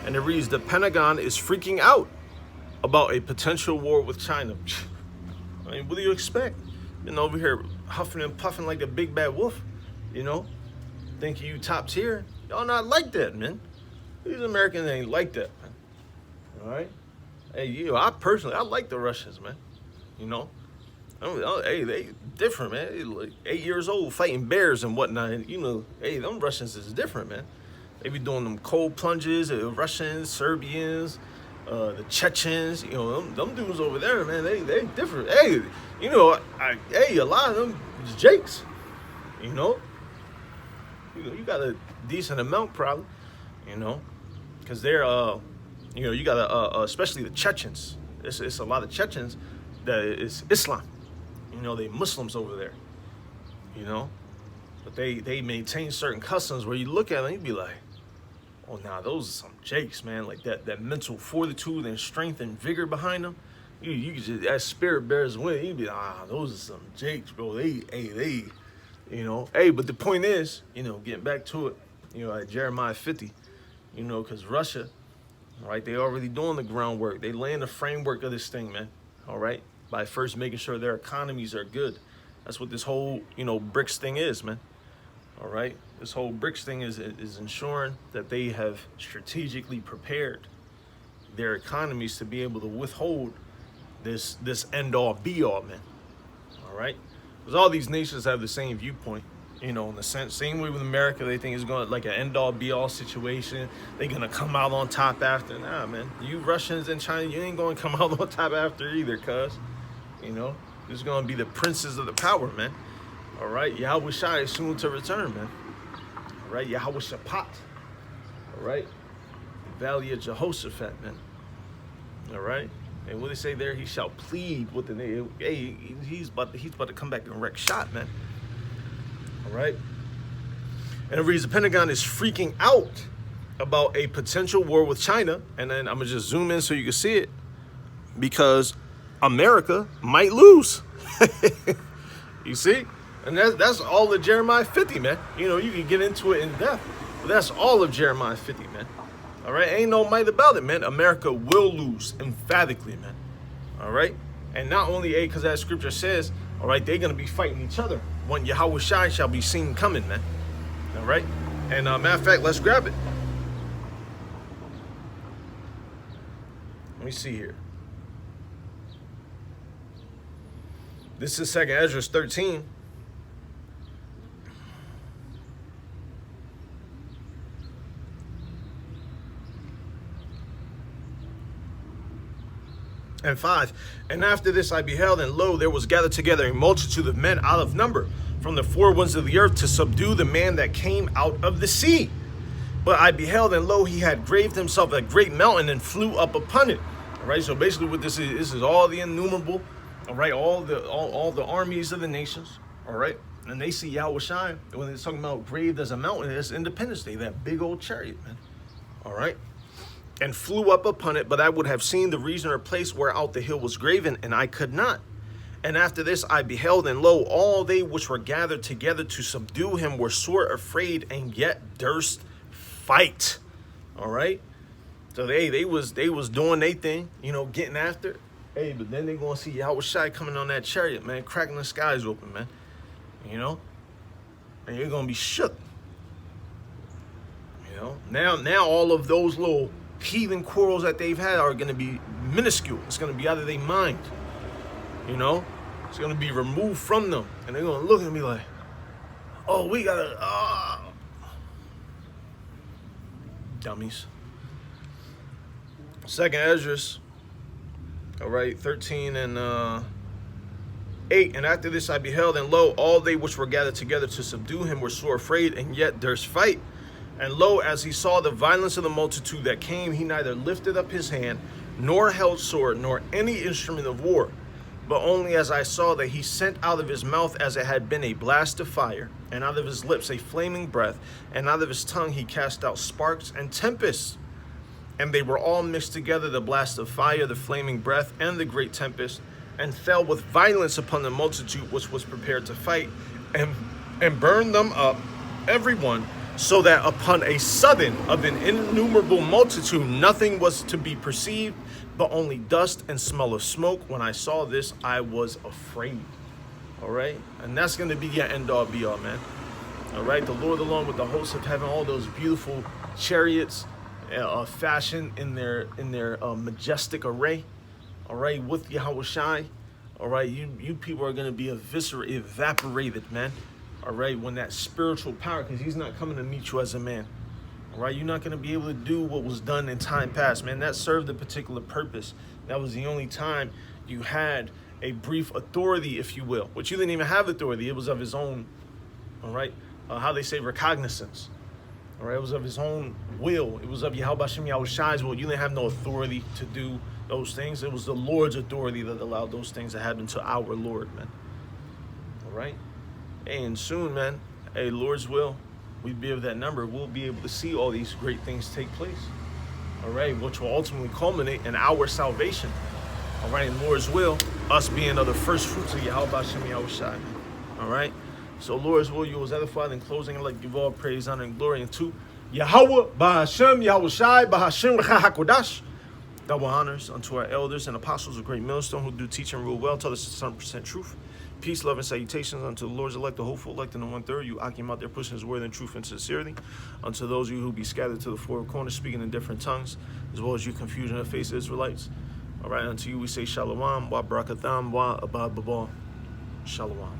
and it reads, the Pentagon is freaking out about a potential war with China. I mean, what do you expect? Over here huffing and puffing like a big bad wolf, thinking you top tier. Y'all not like that, man. These Americans ain't like that, man. All right? Hey, I like the Russians, man. Hey, they different, man. They like 8 years old fighting bears and whatnot. And, hey, them Russians is different, man. They be doing them cold plunges, Russians, Serbians, the Chechens, them dudes over there, man, they different. Hey, a lot of them is Jakes, you got a decent amount probably, because they're, you got especially the Chechens. It's a lot of Chechens that is Islam, they Muslims over there, but they maintain certain customs where you look at them and you be like, oh, nah, those are some Jakes, man. Like that mental fortitude and strength and vigor behind them. You just, as spirit bears win, you be like, those are some Jakes, bro. Hey, but the point is, getting back to it, at Jeremiah 50, because Russia, right, they already doing the groundwork. They laying the framework of this thing, man, all right, by first making sure their economies are good. That's what this whole, BRICS thing is, man. All right, this whole BRICS thing is ensuring that they have strategically prepared their economies to be able to withhold this end all be all, man. All right, because all these nations have the same viewpoint, in the same way with America. They think it's going like an end all be all situation. They're gonna come out on top after. Nah, man, you Russians and China, you ain't gonna come out on top after either, cuz, there's gonna be the princes of the power, man. All right, Yahweh Shai is soon to return, man. All right, Yahweh Shapat. All right, Valley of Jehoshaphat, man. All right, and what they say there, he shall plead with the name. Hey, he's about to come back and wreck shot, man. All right, and it reads the Pentagon is freaking out about a potential war with China, and then I'm gonna just zoom in so you can see it, because America might lose. You see? And that's all of Jeremiah 50, man. You know, you can get into it in depth, but that's all of Jeremiah 50, man. All right? Ain't no might about it, man. America will lose emphatically, man. All right? And not only, because that scripture says, all right, they're going to be fighting each other when Yahweh Shai shall be seen coming, man. All right? And matter of fact, let's grab it. Let me see here. This is 2nd Ezra 13. And 5, and after this I beheld, and lo, there was gathered together a multitude of men out of number from the four winds of the earth to subdue the man that came out of the sea. But I beheld, and lo, he had graved himself a great mountain and flew up upon it. All right, so basically what this is all the innumerable, all right, all the armies of the nations, all right, and they see Yahweh Shai when they're talking about graved as a mountain. It's Independence Day, that big old chariot, man. All right. And flew up upon it, but I would have seen the region or place whereout the hill was graven, and I could not. And after this I beheld, and lo, all they which were gathered together to subdue him were sore afraid, and yet durst fight. All right. So they was doing their thing, you know, getting after it. Hey, but then they gonna see Yahweh Shai coming on that chariot, man, cracking the skies open, man. You know, and you're gonna be shook. You know, now all of those little heathen quarrels that they've had are going to be minuscule. It's going to be out of their mind. You know, it's going to be removed from them, and they're going to look at me like, oh, we gotta dummies. 2nd Ezra, all right, 13 and 8, and after this I beheld, and lo, all they which were gathered together to subdue him were sore afraid, and yet durst fight. And lo, as he saw the violence of the multitude that came, he neither lifted up his hand, nor held sword, nor any instrument of war, but only as I saw that he sent out of his mouth as it had been a blast of fire, and out of his lips a flaming breath, and out of his tongue he cast out sparks and tempests. And they were all mixed together, the blast of fire, the flaming breath, and the great tempest, and fell with violence upon the multitude which was prepared to fight, and burned them up, every one, so that upon a sudden of an innumerable multitude nothing was to be perceived, but only dust and smell of smoke. When I saw this, I was afraid. All right, and that's going to be your end all be all, man. All right, the Lord along with the hosts of heaven, all those beautiful chariots, fashioned in their majestic array. All right, with Yahweh Shai. All right, you people are going to be evaporated, man. All right, when that spiritual power, because he's not coming to meet you as a man. All right, you're not going to be able to do what was done in time past, man. That served a particular purpose. That was the only time you had a brief authority, if you will, which you didn't even have authority. It was of his own, all right, how they say recognizance. All right, it was of his own will. It was of Yahweh Shem Yahweh Shai's will. You didn't have no authority to do those things. It was the Lord's authority that allowed those things to happen to our Lord, man. All right. And soon, man, hey, Lord's will, we'd be of that number. We'll be able to see all these great things take place. All right, which will ultimately culminate in our salvation. All right, in Lord's will, us being of the first fruits of Yahweh Shem Yahweh Shai. All right, so Lord's will, you was edified. In closing, I'd like to give all praise, honor, and glory unto Yahweh Bahashem Yahweh Shai Bahashem Recha HaKodash. Double honors unto our elders and apostles of Great Millstone who do teach and rule well, tell us the 100% truth. Peace, love, and salutations unto the Lord's elect, the hopeful elect, and the 1/3. You Akim out there pushing his word in truth and sincerity. Unto those of you who be scattered to the four corners, speaking in different tongues, as well as you confusion of face Israelites. All right, unto you we say shalom, wa barakatham, wa abad babal. Shalom.